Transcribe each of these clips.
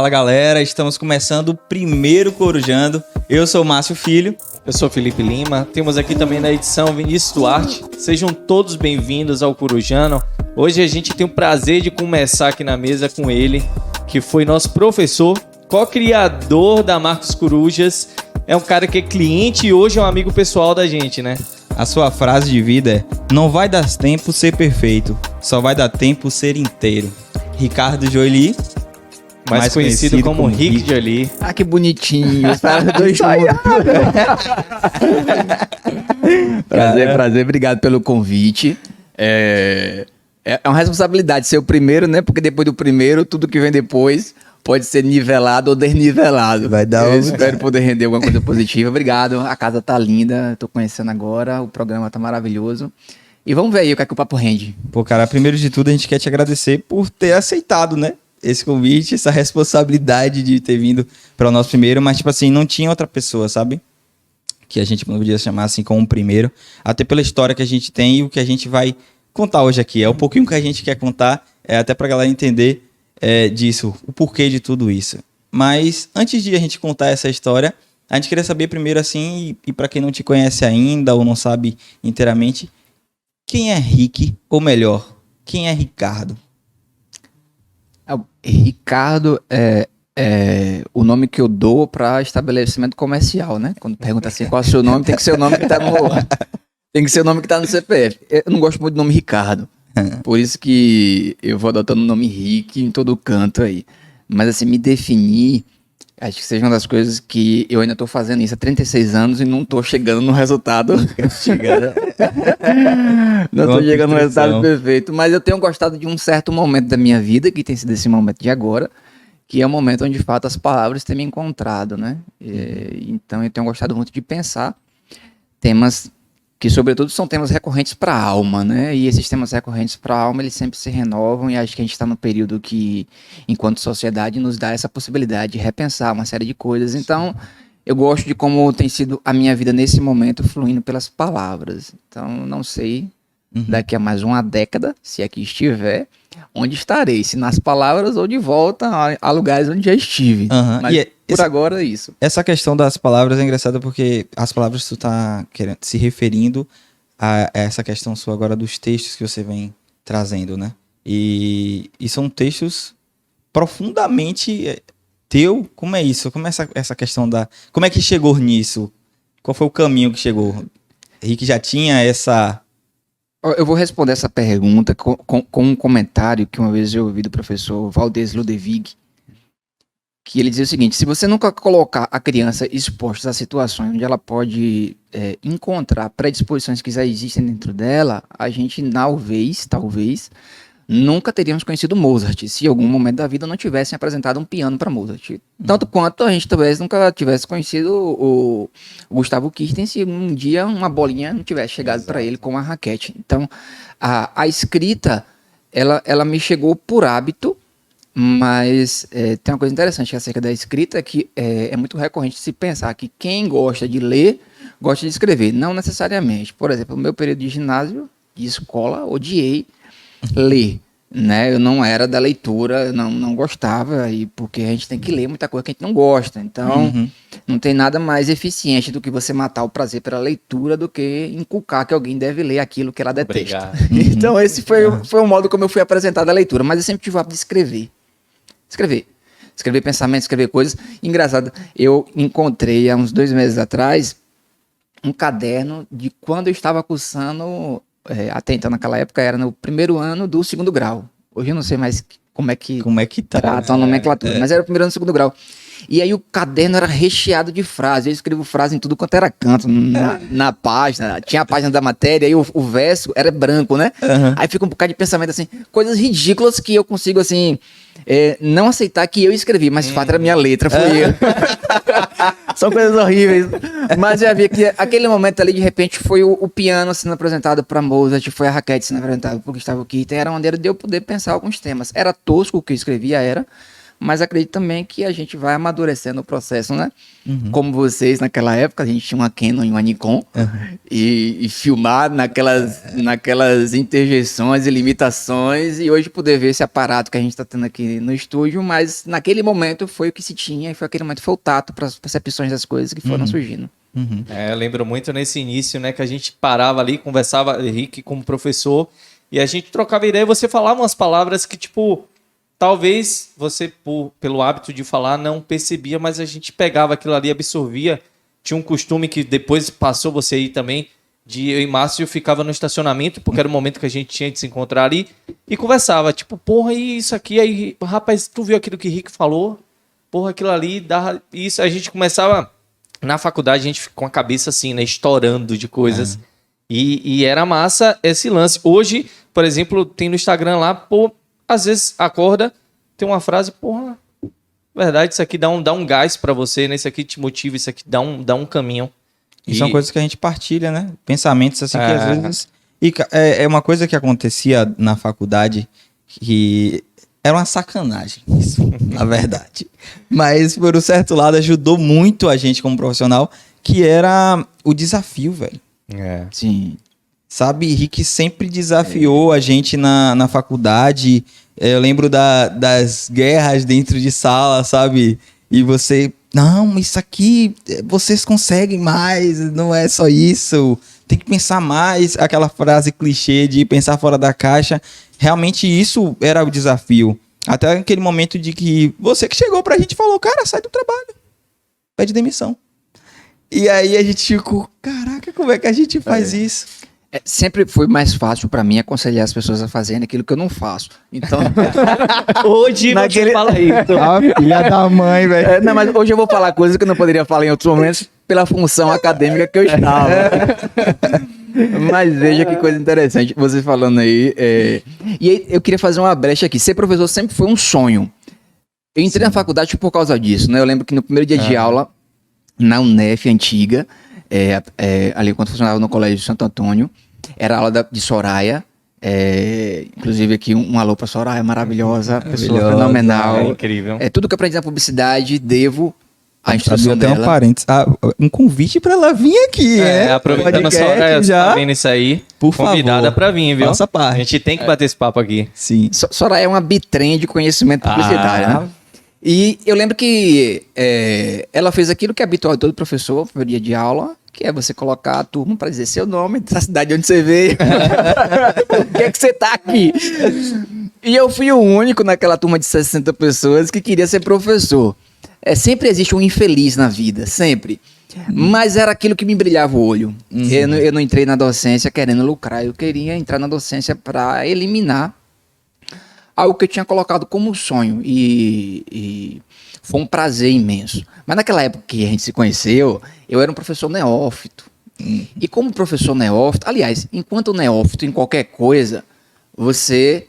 Fala galera, estamos começando o primeiro Corujando. Eu sou o Márcio Filho. Eu sou Felipe Lima. Temos aqui também na edição Vinícius Duarte. Sejam todos bem-vindos ao Corujando. Hoje a gente tem o prazer de começar aqui na mesa com ele, que foi nosso professor, co-criador da Marcos Corujas. É um cara que é cliente e hoje é um amigo pessoal da gente, né? A sua frase de vida é: não vai dar tempo ser perfeito, só vai dar tempo ser inteiro. Ricardo Jolie, mais conhecido como Rick Jolie. Ah, que bonitinho. Prazer, obrigado pelo convite. É uma responsabilidade ser o primeiro, né? Porque depois do primeiro, tudo que vem depois pode ser nivelado ou desnivelado. Eu espero poder render alguma coisa positiva. Obrigado, a casa tá linda, tô conhecendo agora, o programa tá maravilhoso. E vamos ver aí o que é que o papo rende. Pô, cara, primeiro de tudo a gente quer te agradecer por ter aceitado, né? Esse convite, essa responsabilidade de ter vindo para o nosso primeiro, mas tipo assim, não tinha outra pessoa, sabe? Que a gente podia chamar assim como um primeiro, até pela história que a gente tem e o que a gente vai contar hoje aqui. É um pouquinho que a gente quer contar, até pra galera entender disso, o porquê de tudo isso. Mas antes de a gente contar essa história, a gente queria saber primeiro assim, e para quem não te conhece ainda ou não sabe inteiramente, quem é Rick, ou melhor, quem é Ricardo? Ricardo é o nome que eu dou para estabelecimento comercial, né? Quando pergunta assim, qual é o seu nome, tem que ser o nome que tá no CPF. Eu não gosto muito do nome Ricardo. Por isso que eu vou adotando o nome Rick em todo canto aí. Mas assim, me definir, acho que seja uma das coisas que eu ainda tô fazendo isso há 36 anos e não tô chegando no resultado. Não tô chegando no resultado perfeito. Mas eu tenho gostado de um certo momento da minha vida, que tem sido esse momento de agora, que é o momento onde, de fato, as palavras têm me encontrado, né? Então eu tenho gostado muito de pensar temas que, sobretudo, são temas recorrentes para a alma, né? E esses temas recorrentes para a alma, eles sempre se renovam e acho que a gente está num período que, enquanto sociedade, nos dá essa possibilidade de repensar uma série de coisas. Então, eu gosto de como tem sido a minha vida nesse momento, fluindo pelas palavras. Então, não sei, daqui a mais uma década, se aqui estiver, onde estarei, se nas palavras ou de volta a lugares onde já estive. Mas por agora é isso. Essa questão das palavras é engraçada porque as palavras tu tá se referindo a essa questão sua agora dos textos que você vem trazendo, né? E são textos profundamente teu. Como é isso? Como é essa questão como é que chegou nisso? Qual foi o caminho que chegou? Rick já tinha essa... Eu vou responder essa pergunta com um comentário que uma vez eu ouvi do professor Valdez Ludwig, que ele dizia o seguinte: se você nunca colocar a criança exposta a situações onde ela pode encontrar predisposições que já existem dentro dela, a gente talvez, nunca teríamos conhecido Mozart, se em algum momento da vida não tivessem apresentado um piano para Mozart. Tanto quanto a gente talvez nunca tivesse conhecido o Gustavo Kirsten se um dia uma bolinha não tivesse chegado para ele com uma raquete. Então, a escrita, ela me chegou por hábito, mas tem uma coisa interessante acerca da escrita que é muito recorrente se pensar que quem gosta de ler, gosta de escrever. Não necessariamente. Por exemplo, no meu período de ginásio, de escola, odiei ler, né? Eu não era da leitura, não gostava, e porque a gente tem que ler muita coisa que a gente não gosta. Então, não tem nada mais eficiente do que você matar o prazer pela leitura do que inculcar que alguém deve ler aquilo que ela detesta. Então, esse foi o modo como eu fui apresentado à leitura. Mas eu sempre tive o hábito de escrever pensamentos, escrever coisas. Engraçado, eu encontrei há uns 2 meses atrás um caderno de quando eu estava cursando... até então, naquela época, era no primeiro ano do 2º grau. Hoje eu não sei mais como é que tá trata a nomenclatura, mas era o primeiro ano do 2º grau. E aí o caderno era recheado de frases. Eu escrevo frase em tudo quanto era canto, na página. Tinha a página da matéria, aí o verso era branco, né? Aí fica um bocado de pensamento, assim, coisas ridículas que eu consigo, assim, não aceitar que eu escrevi, mas de fato era minha letra, foi eu. São coisas horríveis. Mas eu já vi que aquele momento ali, de repente, foi o piano sendo apresentado para Mozart, foi a raquete sendo apresentada por Gustavo Kirten. Era uma maneira de eu poder pensar alguns temas. Era tosco o que eu escrevia, mas acredito também que a gente vai amadurecendo o processo, né? Como vocês, naquela época, a gente tinha uma Canon e uma Nikon, e filmar naquelas interjeições e limitações, e hoje poder ver esse aparato que a gente está tendo aqui no estúdio, mas naquele momento foi o que se tinha, e foi aquele momento, foi o tato para as percepções das coisas que foram surgindo. Eu lembro muito nesse início, né, que a gente parava ali, conversava, Henrique como professor, e a gente trocava ideia e você falava umas palavras que, tipo, talvez você, pelo hábito de falar, não percebia, mas a gente pegava aquilo ali, absorvia. Tinha um costume que depois passou você aí também, de eu e Márcio ficava no estacionamento, porque era o momento que a gente tinha de se encontrar ali, e conversava, tipo, porra, e isso aqui, aí, rapaz, tu viu aquilo que o Henrique falou? Porra, aquilo ali, dá isso. A gente começava, na faculdade, a gente ficou com a cabeça assim, né, estourando de coisas. E era massa esse lance. Hoje, por exemplo, tem no Instagram lá, pô, às vezes acorda, tem uma frase, porra, verdade, isso aqui dá um gás pra você, né? Isso aqui te motiva, isso aqui dá um caminho. E são coisas que a gente partilha, né? Pensamentos assim que às vezes... E é uma coisa que acontecia na faculdade que era uma sacanagem, isso, na verdade. Mas, por um certo lado, ajudou muito a gente como profissional, que era o desafio, velho. Sim. Sabe, Rick sempre desafiou a gente na faculdade. Eu lembro das guerras dentro de sala, sabe? E você, não, isso aqui, vocês conseguem mais, não é só isso. Tem que pensar mais. Aquela frase clichê de pensar fora da caixa. Realmente isso era o desafio. Até aquele momento de que você que chegou pra gente e falou, cara, sai do trabalho. Pede demissão. E aí a gente ficou, caraca, como é que a gente faz isso? Sempre foi mais fácil pra mim aconselhar as pessoas a fazerem aquilo que eu não faço. Então, Hoje você fala isso. Ah, filha da mãe, velho. não, mas hoje eu vou falar coisas que eu não poderia falar em outros momentos pela função acadêmica que eu estava. Mas veja que coisa interessante você falando aí. E aí eu queria fazer uma brecha aqui. Ser professor sempre foi um sonho. Eu entrei na faculdade por causa disso, né? Eu lembro que no primeiro dia de aula, na UNEF antiga, ali quando funcionava no Colégio de Santo Antônio, era a aula de Soraya. Inclusive aqui um alô pra Soraya, maravilhosa, pessoa fenomenal. É incrível. Tudo que eu aprendi na publicidade, devo à instrução Até dela. um parênteses. um convite pra ela vir aqui, né? Aproveitando a Podcast Soraya, já. tá vendo isso aí? Por Convidada favor, pra vir, viu? faça parte. A gente tem que bater esse papo aqui. Sim. Soraya é uma bitrem de conhecimento publicitário, né? E eu lembro que ela fez aquilo que é habitual de todo professor no dia de aula, que é você colocar a turma para dizer seu nome, da cidade onde você veio. Por que você tá aqui? E eu fui o único naquela turma de 60 pessoas que queria ser professor. Sempre existe um infeliz na vida, sempre. Mas era aquilo que me brilhava o olho. Eu não entrei na docência querendo lucrar, eu queria entrar na docência para eliminar algo que eu tinha colocado como sonho, e foi um prazer imenso. Mas naquela época que a gente se conheceu, eu era um professor neófito. E como professor neófito, aliás, enquanto neófito em qualquer coisa, você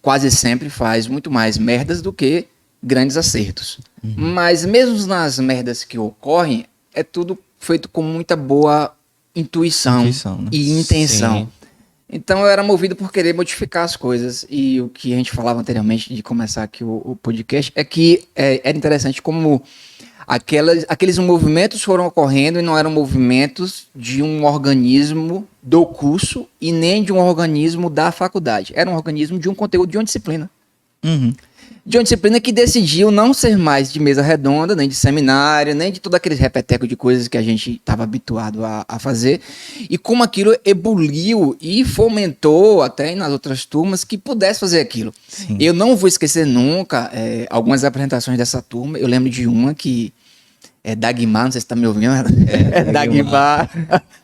quase sempre faz muito mais merdas do que grandes acertos. Mas mesmo nas merdas que ocorrem, é tudo feito com muita boa intuição, Né? e intenção. Sim. Então eu era movido por querer modificar as coisas. E o que a gente falava anteriormente de começar aqui o podcast é que era interessante como aqueles movimentos foram ocorrendo e não eram movimentos de um organismo do curso e nem de um organismo da faculdade. Era um organismo de um conteúdo de uma disciplina. De uma disciplina que decidiu não ser mais de mesa redonda, nem de seminário, nem de todo aquele repeteco de coisas que a gente estava habituado a fazer. E como aquilo ebuliu e fomentou até nas outras turmas que pudesse fazer aquilo. Sim. Eu não vou esquecer nunca algumas apresentações dessa turma. Eu lembro de uma que é Dagmar, não sei se está me ouvindo. Dagmar.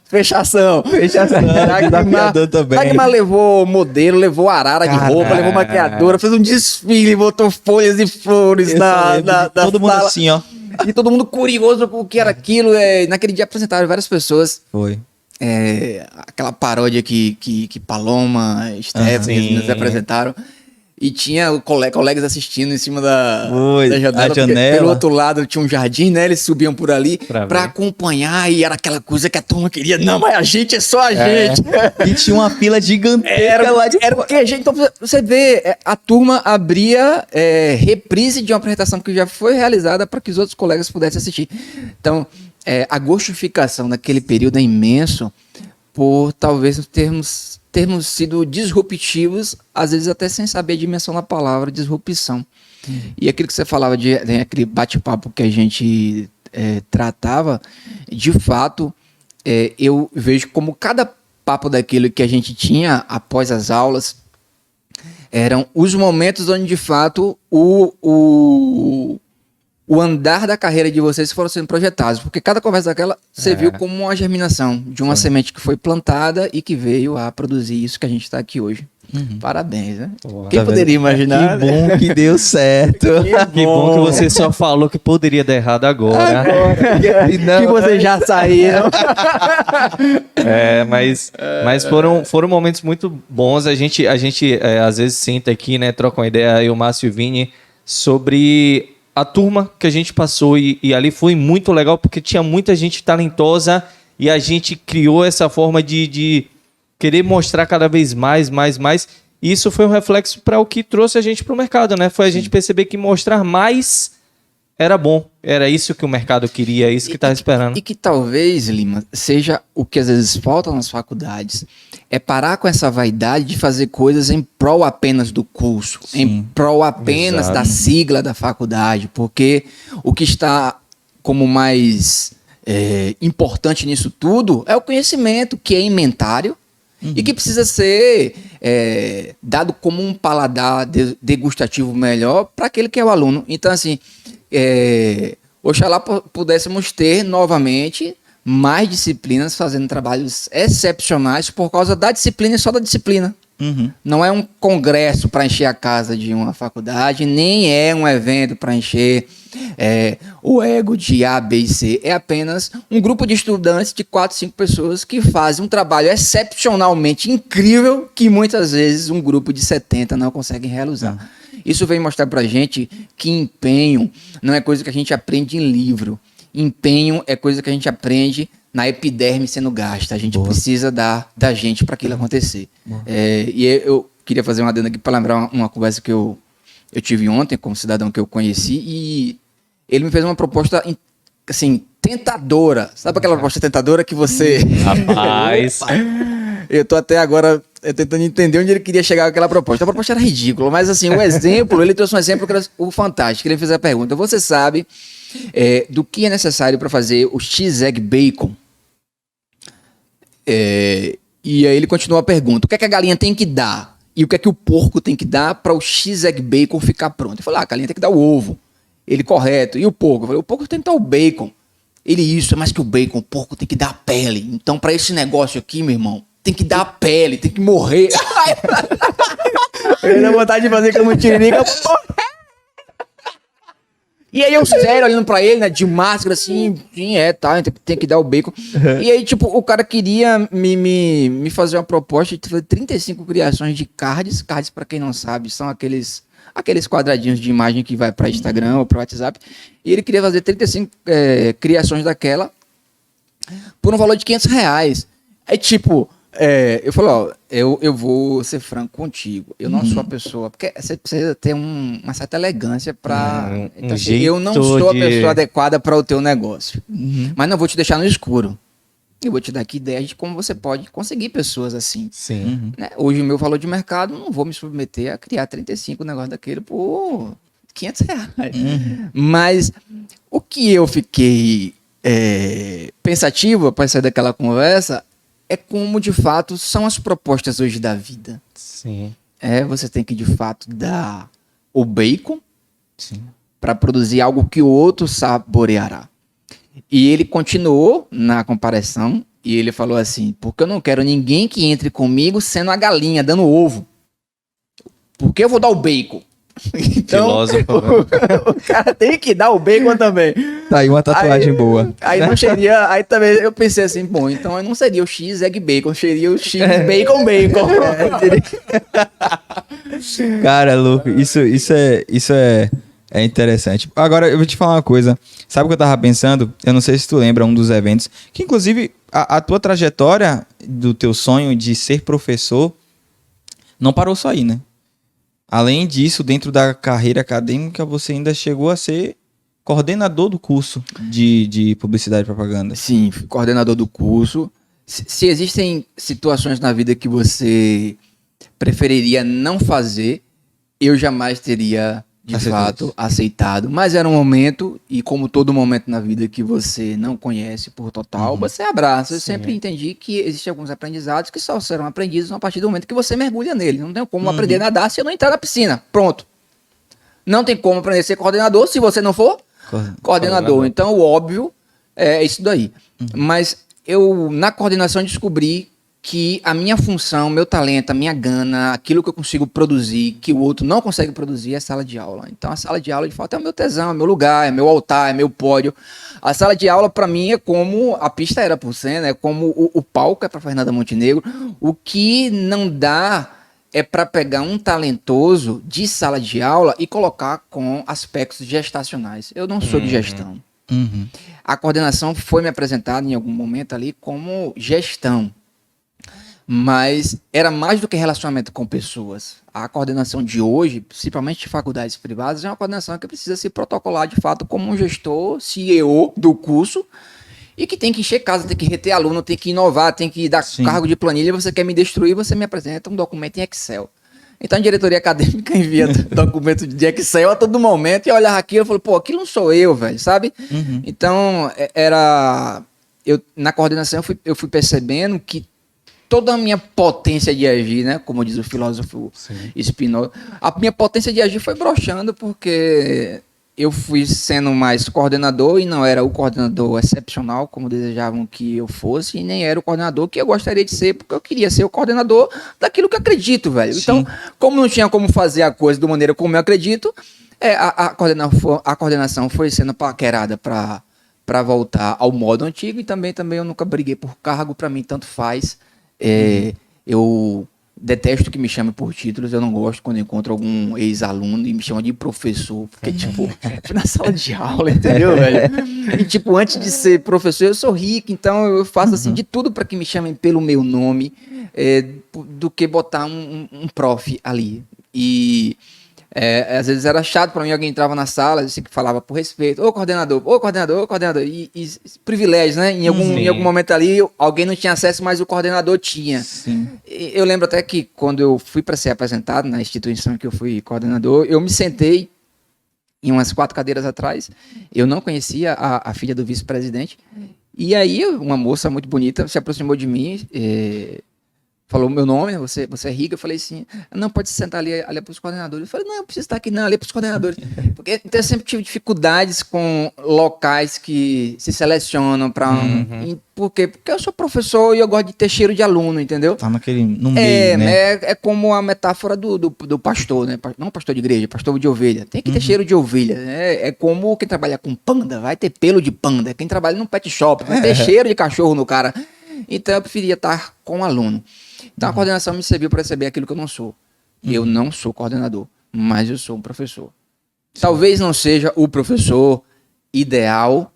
Fechação. Desafiador também. Dagmar levou modelo, levou arara de roupa, levou maquiadora, fez um desfile, botou folhas e flores na todo mundo sala. assim, ó. E todo mundo curioso com o que era aquilo. Naquele dia apresentaram várias pessoas. Foi. Aquela paródia que Paloma, Stephanie nos apresentaram. E tinha colegas assistindo em cima da janela. A janela. Pelo outro lado tinha um jardim, né? Eles subiam por ali Pra pra ver. acompanhar. E era aquela coisa que a turma queria. Não, mas a gente é só a gente. E tinha uma fila gigantesca lá de Era porque a gente... Então, você vê, a turma abria reprise de uma apresentação que já foi realizada para que os outros colegas pudessem assistir. Então, a gostificação naquele período é imenso por talvez termos sido disruptivos, às vezes até sem saber a dimensão da palavra disrupção. E aquilo que você falava, aquele bate-papo que a gente tratava, de fato, eu vejo como cada papo daquilo que a gente tinha após as aulas eram os momentos onde, de fato, o andar da carreira de vocês foram sendo projetados. Porque cada conversa daquela você viu como uma germinação de uma semente que foi plantada e que veio a produzir isso que a gente está aqui hoje. Parabéns, né? Quem Tá poderia imaginar? Que bom que deu certo. Que bom que você só falou que poderia dar errado agora. Que vocês já saíram. Mas foram momentos muito bons. A gente às vezes senta aqui, né? Troca uma ideia, eu, Márcio e o Vini, sobre a turma que a gente passou. E ali foi muito legal, porque tinha muita gente talentosa e a gente criou essa forma de querer mostrar cada vez mais. E isso foi um reflexo para o que trouxe a gente para o mercado, né? Foi a gente perceber que mostrar mais era bom. Era isso que o mercado queria, é isso que estava esperando. E que talvez, Lima, seja o que às vezes falta nas faculdades, é parar com essa vaidade de fazer coisas em prol apenas do curso, em prol apenas Exato. da sigla da faculdade, porque o que está como mais importante nisso tudo é o conhecimento, que é imentário, e que precisa ser dado como um paladar degustativo melhor para aquele que é o aluno. Então, assim, oxalá pudéssemos ter novamente mais disciplinas fazendo trabalhos excepcionais por causa da disciplina e só da disciplina. Não é um congresso para encher a casa de uma faculdade, nem é um evento para encher o ego de A, B e C. É apenas um grupo de estudantes de 4, 5 pessoas que fazem um trabalho excepcionalmente incrível que muitas vezes um grupo de 70 não consegue realizar. Isso vem mostrar pra gente que empenho não é coisa que a gente aprende em livro. Empenho é coisa que a gente aprende na epiderme sendo gasta. A gente precisa da gente para aquilo acontecer. E eu queria fazer uma adenda aqui para lembrar uma conversa que eu tive ontem com um cidadão que eu conheci e ele me fez uma proposta, assim, tentadora. Sabe aquela proposta tentadora que você... Rapaz. Eu tô até agora tentando entender onde ele queria chegar com aquela proposta. A proposta era ridícula, mas assim, o exemplo, ele trouxe um exemplo que era o fantástico. Ele fez a pergunta: você sabe do que é necessário para fazer o X-Egg Bacon? E aí ele continuou a pergunta: o que é que a galinha tem que dar? E o que é que o porco tem que dar para o X-Egg Bacon ficar pronto? Eu falei: a galinha tem que dar o ovo. Ele: correto. E o porco? Eu falei: o porco tem que dar o bacon. Ele: isso, é mais que o bacon, o porco tem que dar a pele. Então, para esse negócio aqui, meu irmão, tem que dar a pele, tem que morrer. Eu tenho vontade de fazer como tiririca. E aí eu sério olhando pra ele, né, de máscara, assim, tá, tem que dar o bacon. E aí, tipo, o cara queria me fazer uma proposta de fazer 35 criações de cards. Cards, pra quem não sabe, são aqueles quadradinhos de imagem que vai pra Instagram ou pro WhatsApp. E ele queria fazer 35 criações daquela por um valor de R$500. Aí, tipo... eu falei, ó, eu vou ser franco contigo. Eu não sou a pessoa... Porque você precisa ter uma certa elegância pra... Então, assim, eu não sou a pessoa adequada para o teu negócio. Mas não vou te deixar no escuro. Eu vou te dar aqui ideias de como você pode conseguir pessoas assim. Sim. Né? Hoje, o meu valor de mercado, não vou me submeter a criar 35 negócios daquele por R$500. Mas o que eu fiquei pensativo após sair daquela conversa... é como, de fato, são as propostas hoje da vida. Sim. Você tem que, de fato, dar o bacon para produzir algo que o outro saboreará. E ele continuou na comparação e ele falou assim: porque eu não quero ninguém que entre comigo sendo a galinha, dando ovo. Porque eu vou dar o bacon. Então, Filósofo. o cara tem que dar o bacon também. Tá aí uma tatuagem boa. Aí não seria. Aí também eu pensei assim, bom, então eu não seria o X egg bacon, seria o X bacon bacon. Cara, louco, isso é interessante. Agora, eu vou te falar uma coisa. Sabe o que eu tava pensando? Eu não sei se tu lembra um dos eventos, que inclusive a tua trajetória do teu sonho de ser professor não parou só aí, né? Além disso, dentro da carreira acadêmica, você ainda chegou a ser coordenador do curso de publicidade e propaganda. Sim, fui coordenador do curso. Se existem situações na vida que você preferiria não fazer, eu jamais teria, de fato, aceitado. Mas era um momento, e como todo momento na vida que você não conhece por total, você abraça. Eu sempre entendi que existem alguns aprendizados que só serão aprendidos a partir do momento que você mergulha nele. Não tem como aprender a nadar se eu não entrar na piscina. Pronto. Não tem como aprender a ser coordenador se você não for coordenador. Então, o óbvio é isso daí. Mas eu, na coordenação, descobri que a minha função, meu talento, a minha gana, aquilo que eu consigo produzir, que o outro não consegue produzir, é sala de aula. Então, a sala de aula, de fato, é o meu tesão, é meu lugar, é meu altar, é meu pódio. A sala de aula, para mim, é como a pista era por cena, é como o palco é para Fernanda Montenegro. O que não dá é para pegar um talentoso de sala de aula e colocar com aspectos gestacionais. Eu não sou de gestão. A coordenação foi me apresentada em algum momento ali como gestão. Mas era mais do que relacionamento com pessoas. A coordenação de hoje, principalmente de faculdades privadas, é uma coordenação que precisa se protocolar de fato como um gestor, CEO do curso, e que tem que encher casa, tem que reter aluno, tem que inovar, tem que dar cargo de planilha. Você quer me destruir, você me apresenta um documento em Excel. Então a diretoria acadêmica envia documento de Excel a todo momento, e eu olhava aquilo e falei, pô, aquilo não sou eu, velho, sabe? Então, na coordenação eu fui percebendo que toda a minha potência de agir, né? Como diz o filósofo Spinoza, a minha potência de agir foi broxando porque eu fui sendo mais coordenador e não era o coordenador excepcional como desejavam que eu fosse, e nem era o coordenador que eu gostaria de ser, porque eu queria ser o coordenador daquilo que eu acredito, velho. Então, como não tinha como fazer a coisa da maneira como eu acredito, a coordenação foi sendo paquerada para voltar ao modo antigo, e também eu nunca briguei por cargo, para mim tanto faz. Eu detesto que me chame por títulos, eu não gosto quando eu encontro algum ex-aluno e me chama de professor, porque, tipo, fui na sala de aula, entendeu, velho? E, tipo, antes de ser professor, eu sou rico, então eu faço, assim, de tudo para que me chamem pelo meu nome, do que botar um prof ali. E às vezes era chato para mim, alguém entrava na sala, assim, que falava por respeito, ô coordenador, e privilégios, né? Em algum momento ali, alguém não tinha acesso, mas o coordenador tinha. Eu lembro até que quando eu fui para ser apresentado na instituição que eu fui coordenador, eu me sentei em umas 4 cadeiras atrás, eu não conhecia a filha do vice-presidente, e aí uma moça muito bonita se aproximou de mim, falou meu nome, você é rica. Eu falei assim, não, pode se sentar ali para os coordenadores. Eu falei, não, eu preciso estar aqui, não, ali para os coordenadores. Porque então, eu sempre tive dificuldades com locais que se selecionam para... Por quê? Porque eu sou professor e eu gosto de ter cheiro de aluno, entendeu? Tá no meio, né? É como a metáfora do pastor, né? Não pastor de igreja, pastor de ovelha. Tem que ter cheiro de ovelha. É como quem trabalha com panda, vai ter pelo de panda. Quem trabalha num pet shop, vai ter cheiro de cachorro no cara. Então eu preferia estar com o aluno. Então a coordenação me serviu para perceber aquilo que eu não sou. Eu não sou coordenador, mas eu sou um professor. Talvez não seja o professor ideal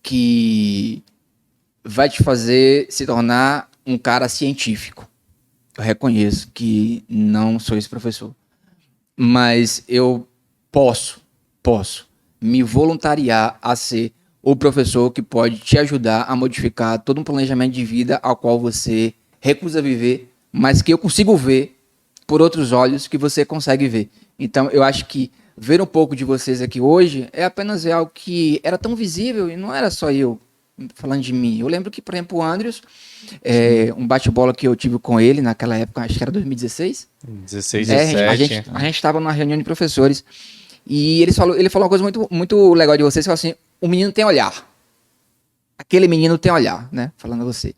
que vai te fazer se tornar um cara científico. Eu reconheço que não sou esse professor. Mas eu posso me voluntariar a ser o professor que pode te ajudar a modificar todo um planejamento de vida ao qual você recusa viver, mas que eu consigo ver por outros olhos que você consegue ver. Então, eu acho que ver um pouco de vocês aqui hoje é apenas algo que era tão visível, e não era só eu falando de mim. Eu lembro que, por exemplo, o Andrews, um bate-bola que eu tive com ele naquela época, acho que era 2016. 16, 17. A gente estava numa reunião de professores, e ele falou uma coisa muito, muito legal de vocês, que falou assim, o menino tem olhar. aquele menino tem olhar, né? Falando a você.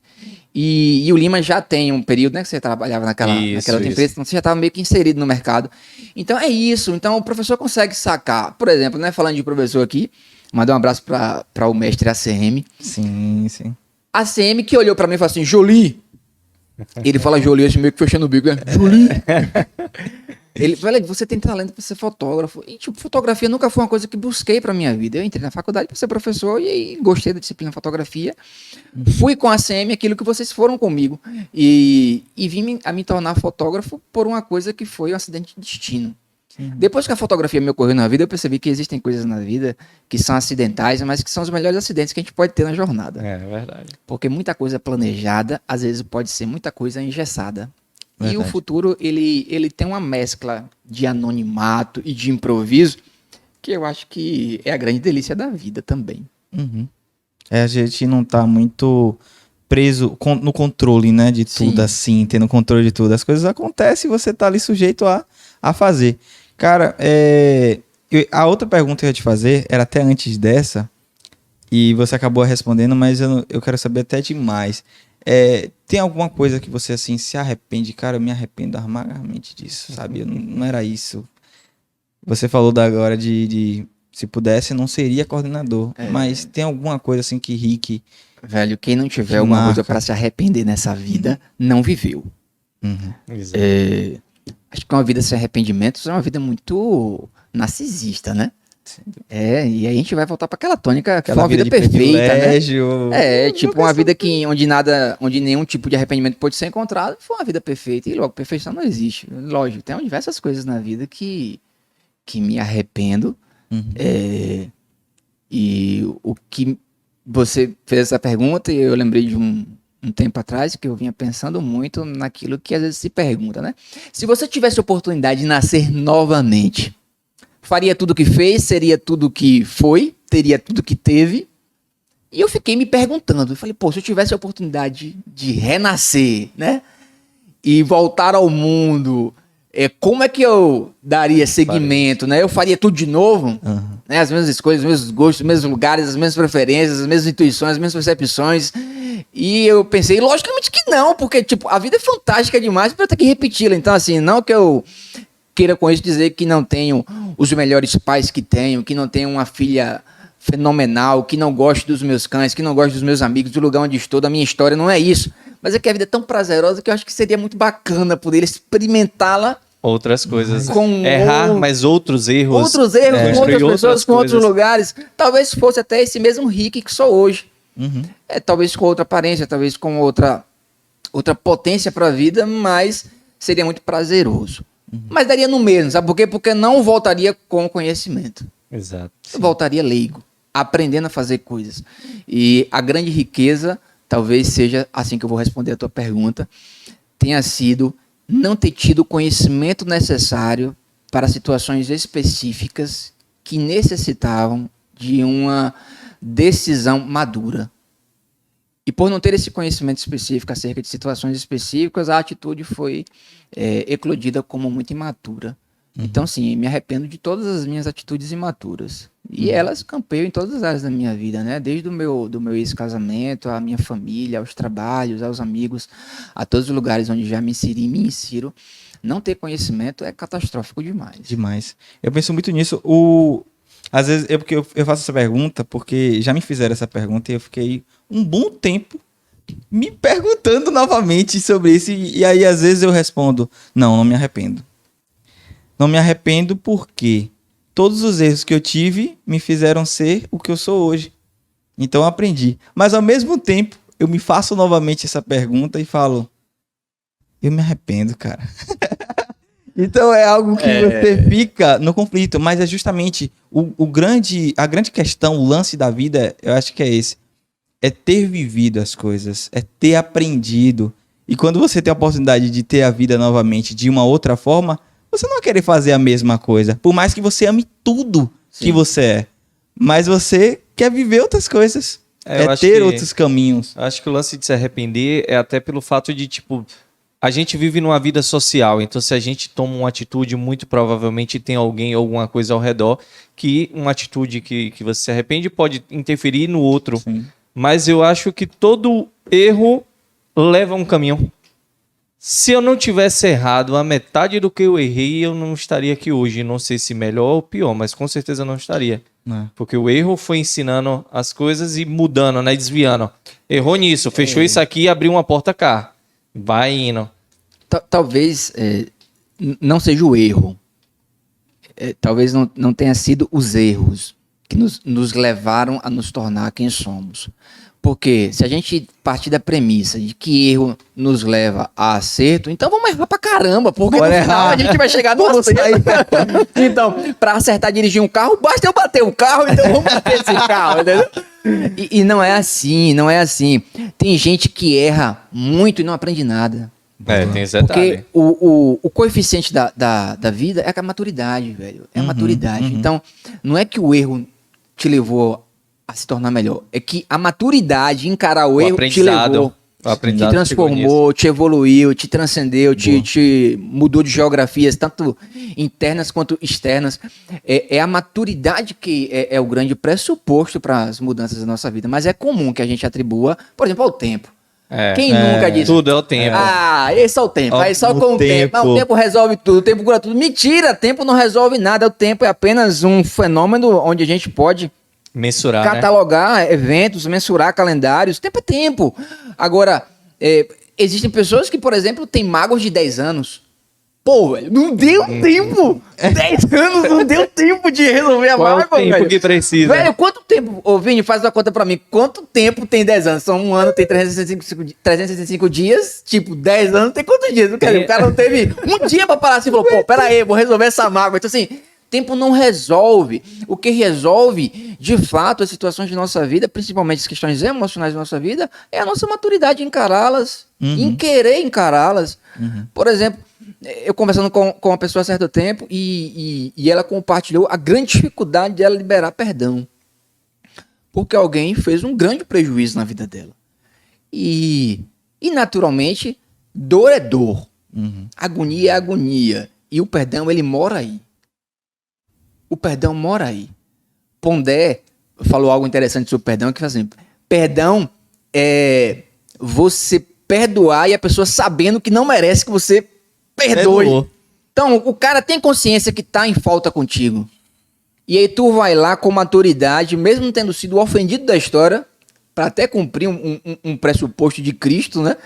E o Lima já tem um período, né? Que você trabalhava naquela outra empresa, então você já estava meio que inserido no mercado. Então é isso. Então o professor consegue sacar. Por exemplo, né? Falando de professor aqui, mandar um abraço para o mestre ACM. Sim, sim. ACM que olhou para mim e falou assim, Jolie. Ele fala Jolie, assim, meio que fechando o bico, né? Jolie. Ele falou, você tem talento para ser fotógrafo. E, tipo, fotografia nunca foi uma coisa que busquei para minha vida. Eu entrei na faculdade para ser professor e gostei da disciplina fotografia. Fui com a ACM aquilo que vocês foram comigo. E vim a me tornar fotógrafo por uma coisa que foi um acidente de destino. Depois que a fotografia me ocorreu na vida, eu percebi que existem coisas na vida que são acidentais, mas que são os melhores acidentes que a gente pode ter na jornada. É verdade. Porque muita coisa planejada, às vezes pode ser muita coisa engessada. Verdade. E o futuro, ele tem uma mescla de anonimato e de improviso, que eu acho que é a grande delícia da vida também. Uhum. A gente não tá muito preso no controle, né, de tudo. Sim. Assim, tendo controle de tudo. As coisas acontecem e você tá ali sujeito a fazer. Cara, a outra pergunta que eu ia te fazer era até antes dessa, e você acabou respondendo, mas eu quero saber até demais. Tem alguma coisa que você, assim, se arrepende? Cara, eu me arrependo amargamente disso, sabe? Não era isso. Você falou da agora de se pudesse, não seria coordenador. Mas tem alguma coisa, assim, que Rick... Velho, quem não tiver Que alguma coisa marca. para se arrepender nessa vida, não viveu. Uhum. Exato. Acho que uma vida sem arrependimentos é uma vida muito narcisista, né? E aí a gente vai voltar para aquela tônica que foi uma vida de perfeita, né? privilégio. Tipo uma vida onde nenhum tipo de arrependimento pode ser encontrado, foi uma vida perfeita. E logo, perfeição não existe. Lógico, tem diversas coisas na vida que me arrependo. Uhum. E o que você fez essa pergunta, e eu lembrei de um tempo atrás que eu vinha pensando muito naquilo que às vezes se pergunta, né? Se você tivesse a oportunidade de nascer novamente, faria tudo o que fez, seria tudo o que foi, teria tudo o que teve. E eu fiquei me perguntando, eu falei, pô, se eu tivesse a oportunidade de renascer, né? E voltar ao mundo, como é que eu daria seguimento, né? Eu faria tudo de novo, né? As mesmas escolhas, os mesmos gostos, os mesmos lugares, as mesmas preferências, as mesmas intuições, as mesmas percepções. E eu pensei, logicamente que não, porque, tipo, a vida é fantástica demais para eu ter que repeti-la. Então, assim, não que eu queira com isso dizer que não tenho os melhores pais que tenho, que não tenho uma filha fenomenal, que não gosto dos meus cães, que não gosto dos meus amigos, do lugar onde estou, da minha história, não é isso. Mas é que a vida é tão prazerosa que eu acho que seria muito bacana poder experimentá-la. Outras coisas. Com Errar, mas outros erros. Outros erros, com construir outras pessoas, com outros coisas. lugares. Talvez fosse até esse mesmo Rick que sou hoje. Uhum. Talvez com outra aparência, talvez com outra potência para a vida, mas seria muito prazeroso. Mas daria no mesmo, sabe por quê? Porque não voltaria com conhecimento. Exato. Eu voltaria leigo, aprendendo a fazer coisas. E a grande riqueza, talvez seja, assim que eu vou responder a tua pergunta, tenha sido não ter tido o conhecimento necessário para situações específicas que necessitavam de uma decisão madura. E por não ter esse conhecimento específico acerca de situações específicas, a atitude foi eclodida como muito imatura. Então, sim, me arrependo de todas as minhas atitudes imaturas. E elas campeiam em todas as áreas da minha vida, né? Desde do meu ex-casamento, à minha família, aos trabalhos, aos amigos, a todos os lugares onde já me inseri e me insiro. Não ter conhecimento é catastrófico demais. Demais. Eu penso muito nisso. Às vezes, porque eu faço essa pergunta, porque já me fizeram essa pergunta e eu fiquei um bom tempo me perguntando novamente sobre isso. E aí, às vezes, eu respondo, não me arrependo. Não me arrependo porque todos os erros que eu tive me fizeram ser o que eu sou hoje. Então, eu aprendi. Mas, ao mesmo tempo, eu me faço novamente essa pergunta e falo, eu me arrependo, cara. Então é algo que você fica no conflito, mas é justamente a grande questão, o lance da vida, eu acho que é esse. É ter vivido as coisas, é ter aprendido. E quando você tem a oportunidade de ter a vida novamente de uma outra forma, você não vai querer fazer a mesma coisa. Por mais que você ame tudo que você é. Mas você quer viver outras coisas. Eu acho ter que- outros caminhos. Acho que o lance de se arrepender é até pelo fato de, tipo, a gente vive numa vida social, então se a gente toma uma atitude, muito provavelmente tem alguém, alguma coisa ao redor, que uma atitude que você se arrepende pode interferir no outro. Sim. mas eu acho que todo erro leva a um caminho. Se eu não tivesse errado a metade do que eu errei, eu não estaria aqui hoje. Não sei se melhor ou pior, mas com certeza não estaria. Porque o erro foi ensinando as coisas e mudando, né? Desviando. Errou nisso, fechou isso aqui e abriu uma porta cá. Vai indo. Talvez não seja o erro. Talvez não tenha sido os erros que nos levaram a nos tornar quem somos. Porque se a gente partir da premissa de que erro nos leva a acerto, então vamos errar pra caramba, porque no final a gente vai chegar no acerto. Então, pra acertar dirigir um carro, basta eu bater o carro, então vamos bater esse carro, entendeu? E não é assim, não é assim. Tem gente que erra muito e não aprende nada. Tem esse detalhe. Porque o coeficiente da vida é a maturidade, velho. É a maturidade. Então, não é que o erro te levou a se tornar melhor. É que a maturidade, encarar o erro, te levou, te transformou, te evoluiu, te transcendeu, te mudou de geografias, tanto internas quanto externas. É a maturidade que é o grande pressuposto para as mudanças da nossa vida. Mas é comum que a gente atribua, por exemplo, ao tempo. Quem nunca disse? Tudo é o tempo. Esse é o tempo. Aí só com o tempo. O tempo resolve tudo, o tempo cura tudo. Mentira, tempo não resolve nada. O tempo é apenas um fenômeno onde a gente pode mensurar, catalogar eventos, mensurar calendários. Tempo é tempo. Agora, existem pessoas que, por exemplo, têm mágoas de 10 anos. Pô, velho, não deu tempo. 10 anos não deu tempo de resolver a mágoa, velho. Qual é o tempo que precisa? Velho, quanto tempo... Ô, Vini, faz uma conta pra mim. Quanto tempo tem 10 anos? São um ano, tem 365 dias. Tipo, 10 anos tem quantos dias? O cara não teve um dia pra parar assim e falou, pô, pera aí, vou resolver essa mágoa. Então, assim... Tempo não resolve. O que resolve, de fato, as situações de nossa vida, principalmente as questões emocionais da nossa vida, é a nossa maturidade em encará-las, em querer encará-las. Por exemplo, eu conversando com uma pessoa há certo tempo e ela compartilhou a grande dificuldade dela liberar perdão. Porque alguém fez um grande prejuízo na vida dela. E naturalmente, dor é dor. Agonia é agonia. E o perdão, ele mora aí. O perdão mora aí. Pondé falou algo interessante sobre perdão, que assim, perdão é você perdoar e a pessoa sabendo que não merece que você perdoe. Então, o cara tem consciência que tá em falta contigo. E aí tu vai lá com maturidade, mesmo tendo sido ofendido da história, para até cumprir um pressuposto de Cristo, né?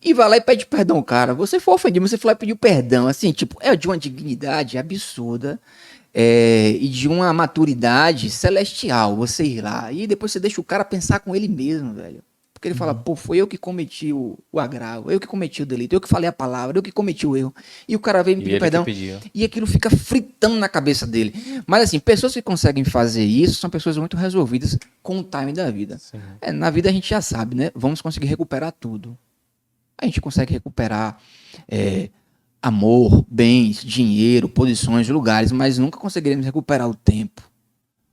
E vai lá e pede perdão, cara. Você foi ofendido, você foi lá e pediu perdão. Assim, tipo, é de uma dignidade absurda. E de uma maturidade celestial, você ir lá e depois você deixa o cara pensar com ele mesmo, velho, porque ele fala, pô, foi eu que cometi o agravo, eu que cometi o delito, eu que falei a palavra, eu que cometi o erro, e o cara veio me pedir perdão, e aquilo fica fritando na cabeça dele. Mas assim, pessoas que conseguem fazer isso são pessoas muito resolvidas com o time da vida. Na vida a gente já sabe, né, vamos conseguir recuperar tudo, a gente consegue recuperar amor, bens, dinheiro, posições, lugares, mas nunca conseguiremos recuperar o tempo.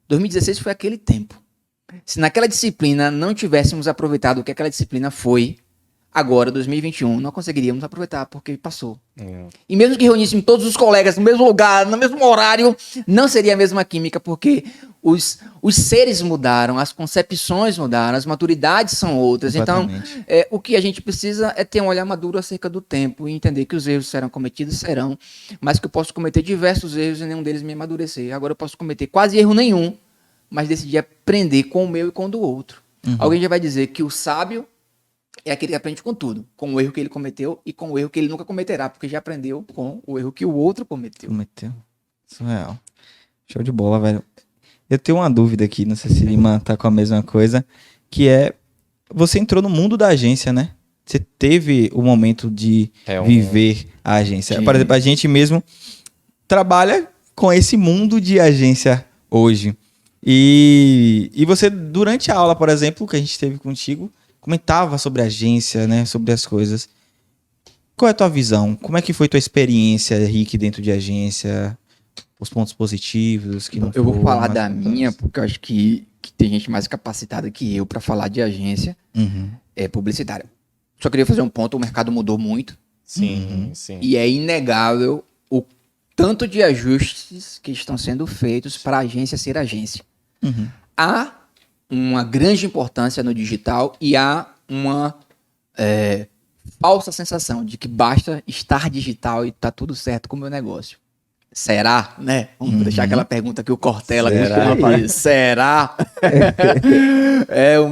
2016 foi aquele tempo. Se naquela disciplina não tivéssemos aproveitado o que aquela disciplina foi, agora, 2021, não conseguiríamos aproveitar, porque passou. E mesmo que reuníssemos todos os colegas no mesmo lugar, no mesmo horário, não seria a mesma química, porque os seres mudaram, as concepções mudaram, as maturidades são outras. Então, o que a gente precisa é ter um olhar maduro acerca do tempo e entender que os erros serão cometidos, serão, mas que eu posso cometer diversos erros e nenhum deles me amadurecer. Agora eu posso cometer quase erro nenhum, mas decidir aprender com o meu e com o do outro. Alguém já vai dizer que o sábio é aquele que aprende com tudo, com o erro que ele cometeu e com o erro que ele nunca cometerá, porque já aprendeu com o erro que o outro cometeu. Surreal. Show de bola, velho. Eu tenho uma dúvida aqui, não sei se Lima tá com a mesma coisa, que é, você entrou no mundo da agência, né? Você teve o momento de viver a agência. Por exemplo, a gente mesmo trabalha com esse mundo de agência hoje. E você, durante a aula, por exemplo, que a gente teve contigo, comentava sobre a agência, né? Sobre as coisas. Qual é a tua visão? Como é que foi tua experiência, Rick, dentro de agência? Os pontos positivos que não Eu vou falar da minha, porque eu acho que tem gente mais capacitada que eu para falar de agência publicitária. Só queria fazer um ponto, o mercado mudou muito. Sim. E é inegável o tanto de ajustes que estão sendo feitos para a agência ser agência. Há uma grande importância no digital e há uma falsa sensação de que basta estar digital e tá tudo certo com o meu negócio. Será, né? Vamos deixar aquela pergunta que o Cortella costuma fazer. Será?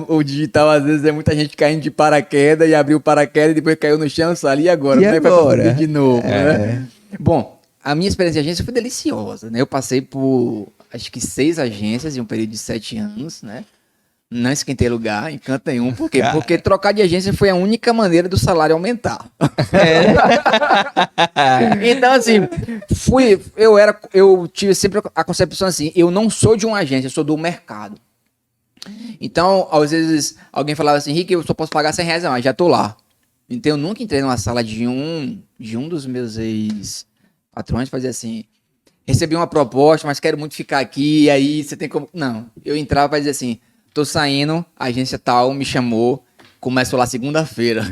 O digital, às vezes, é muita gente caindo de paraquedas e abriu o paraquedas e depois caiu no chão, saiu e agora? Como é que vai fazer de novo, né? Bom, a minha experiência de agência foi deliciosa, né? Eu passei por, acho que 6 agências em um período de 7 anos, né? Não esquentei lugar em canto nenhum. Por quê? Porque trocar de agência foi a única maneira do salário aumentar. Então, assim, eu tive sempre a concepção assim, eu não sou de uma agência, eu sou do mercado. Então, às vezes, alguém falava assim, Rick, eu só posso pagar R$100 a mais, já tô lá. Então, eu nunca entrei numa sala de um dos meus ex-patrões, fazia assim, recebi uma proposta, mas quero muito ficar aqui, e aí você tem como... Não, eu entrava e dizia assim, tô saindo, a agência tal me chamou, começo lá segunda-feira.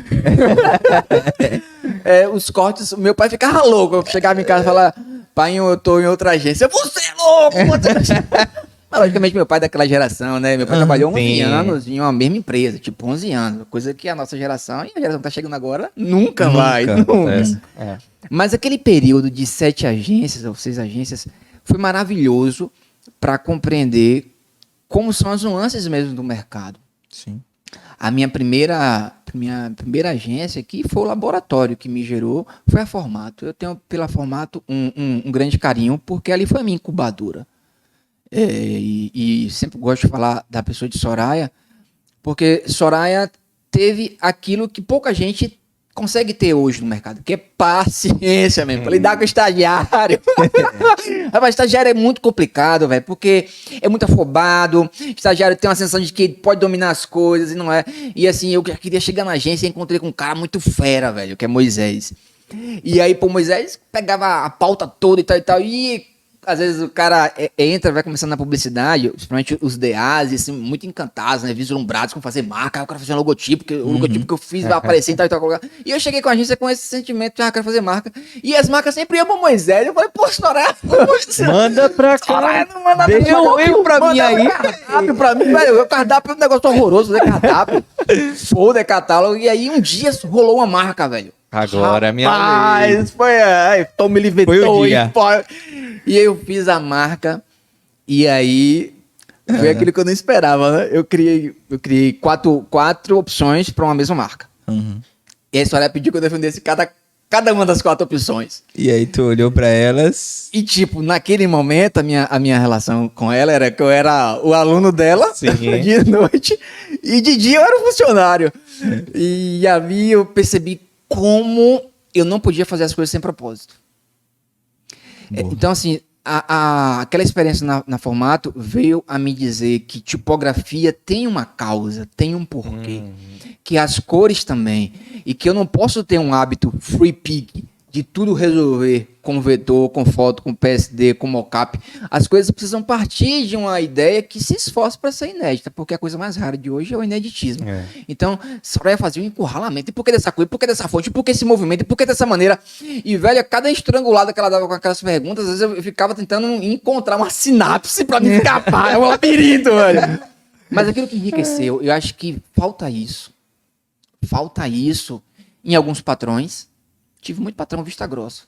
Os cortes, meu pai ficava louco, eu chegava em casa e falava, pai, eu tô em outra agência. Você é louco! Mas, logicamente, meu pai é daquela geração, né? Meu pai trabalhou 11 anos em uma mesma empresa, tipo 11 anos, coisa que a nossa geração e a geração que tá chegando agora nunca vai. Mas aquele período de 7 agências ou 6 agências foi maravilhoso para compreender como são as nuances mesmo do mercado. Sim. A minha primeira agência aqui foi o laboratório que me gerou, foi a Formato. Eu tenho pela Formato um grande carinho, porque ali foi a minha incubadora. E sempre gosto de falar da pessoa de Soraya, porque Soraya teve aquilo que pouca gente consegue ter hoje no mercado, que é paciência mesmo, pra lidar com o estagiário. Mas estagiário é muito complicado, velho, porque é muito afobado, estagiário tem uma sensação de que pode dominar as coisas e não é. E assim, eu queria chegar na agência e encontrei com um cara muito fera, velho, que é Moisés. E aí, pô, Moisés pegava a pauta toda e tal, e às vezes o cara entra, vai começando na publicidade, principalmente os DAs, assim, muito encantados, né, vislumbrados com fazer marca, eu quero fazer um logotipo, que o logotipo que eu fiz vai aparecer e tal. E eu cheguei com a agência com esse sentimento de, quero fazer marca. E as marcas sempre iam pro Moisés. Eu falei, pô, Soraya, manda pra cá. Soraya, não manda Deixa eu pra mim aí. Cardápio pra mim, velho. O cardápio é um negócio horroroso, né? Cardápio. Foda, catálogo. E aí um dia rolou uma marca, velho. Agora, minha Mas foi, Tom me libertou. Foi o dia. E aí eu fiz a marca, e aí foi aquilo que eu não esperava, né? Eu criei quatro opções para uma mesma marca. Uhum. E a história pediu que eu defendesse cada uma das 4 opções. E aí tu olhou pra elas... E tipo, naquele momento, a minha relação com ela era que eu era o aluno dela, de noite, e de dia eu era o funcionário. E ali eu percebi como eu não podia fazer as coisas sem propósito. Então, assim, aquela experiência na Formato veio a me dizer que tipografia tem uma causa, tem um porquê. Que as cores também. E que eu não posso ter um hábito free pick de tudo resolver com vetor, com foto, com PSD, com mockup. As coisas precisam partir de uma ideia que se esforce para ser inédita, porque a coisa mais rara de hoje é o ineditismo. Então, Soraya fazia um encurralamento. E por que dessa cor? E por que dessa fonte? E por que esse movimento? E por que dessa maneira? E, velho, cada estrangulada que ela dava com aquelas perguntas, às vezes eu ficava tentando encontrar uma sinapse para me escapar. É um labirinto, velho. Mas aquilo que enriqueceu, eu acho que falta isso. Falta isso em alguns patrões. Tive muito patrão vista grossa.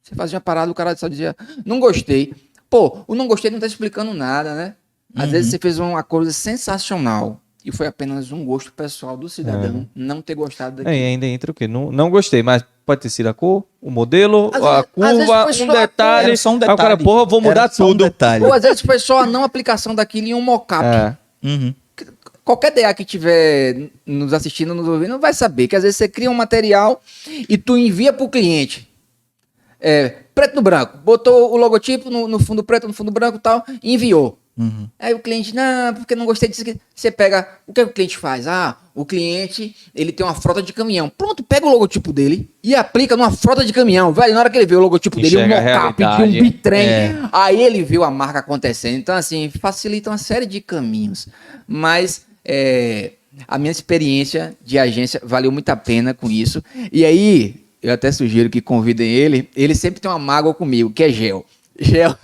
Você fazia uma parada, o cara só dizia, não gostei. Pô, o não gostei não tá explicando nada, né? Às vezes você fez uma coisa sensacional e foi apenas um gosto pessoal do cidadão não ter gostado daquilo. E ainda entra o quê? Não gostei, mas pode ter sido a cor, o modelo, Às a vezes curva, foi só um a detalhe. Era só um detalhe. Aí o cara, porra, vou mudar Era só um tudo. detalhe. Ou às vezes foi só a não aplicação daquilo em um mockup. Uhum. Qualquer DA que estiver nos assistindo, nos ouvindo, vai saber que às vezes você cria um material e tu envia pro cliente. Preto no branco. Botou o logotipo no fundo preto, no fundo branco e tal, e enviou. Aí o cliente, não, porque não gostei disso aqui. Você pega, o que o cliente faz? O cliente, ele tem uma frota de caminhão. Pronto, pega o logotipo dele e aplica numa frota de caminhão. Velho, na hora que ele vê o logotipo dele, um mockup de um bitrem, aí ele viu a marca acontecendo. Então, assim, facilita uma série de caminhos. Mas a minha experiência de agência valeu muito a pena com isso. E aí, eu até sugiro que convidem ele. Ele sempre tem uma mágoa comigo, que é gel. Gel.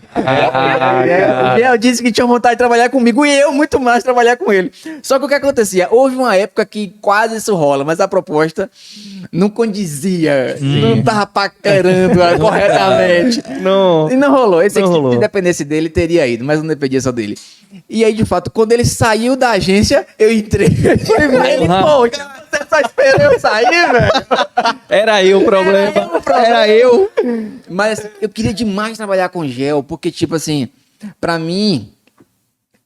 Gel disse que tinha vontade de trabalhar comigo e eu muito mais trabalhar com ele. Só que o que acontecia? Houve uma época que quase isso rola, mas a proposta não condizia, não tava paquerando corretamente. Não. E não rolou. Esse Não aqui, rolou. se dependesse dele, teria ido, mas não dependia só dele. E aí, de fato, quando ele saiu da agência, eu entrei. Ele, pô, você só esperou eu sair, velho? Era eu o problema. Era eu. Mas eu queria demais trabalhar com Gel, porque, tipo assim, pra mim,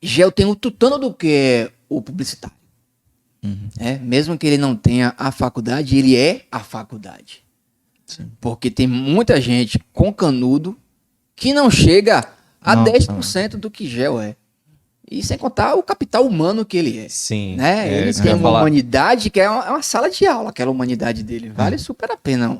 Gel tem o tutano do que é o publicitário. Mesmo que ele não tenha a faculdade, ele é a faculdade. Porque tem muita gente com canudo que não chega a Não, 10% do que Gel é. E sem contar o capital humano que ele é. Sim. Né? Ele isso que tem eu ia uma falar. humanidade que é uma sala de aula, aquela humanidade dele. Vale super a pena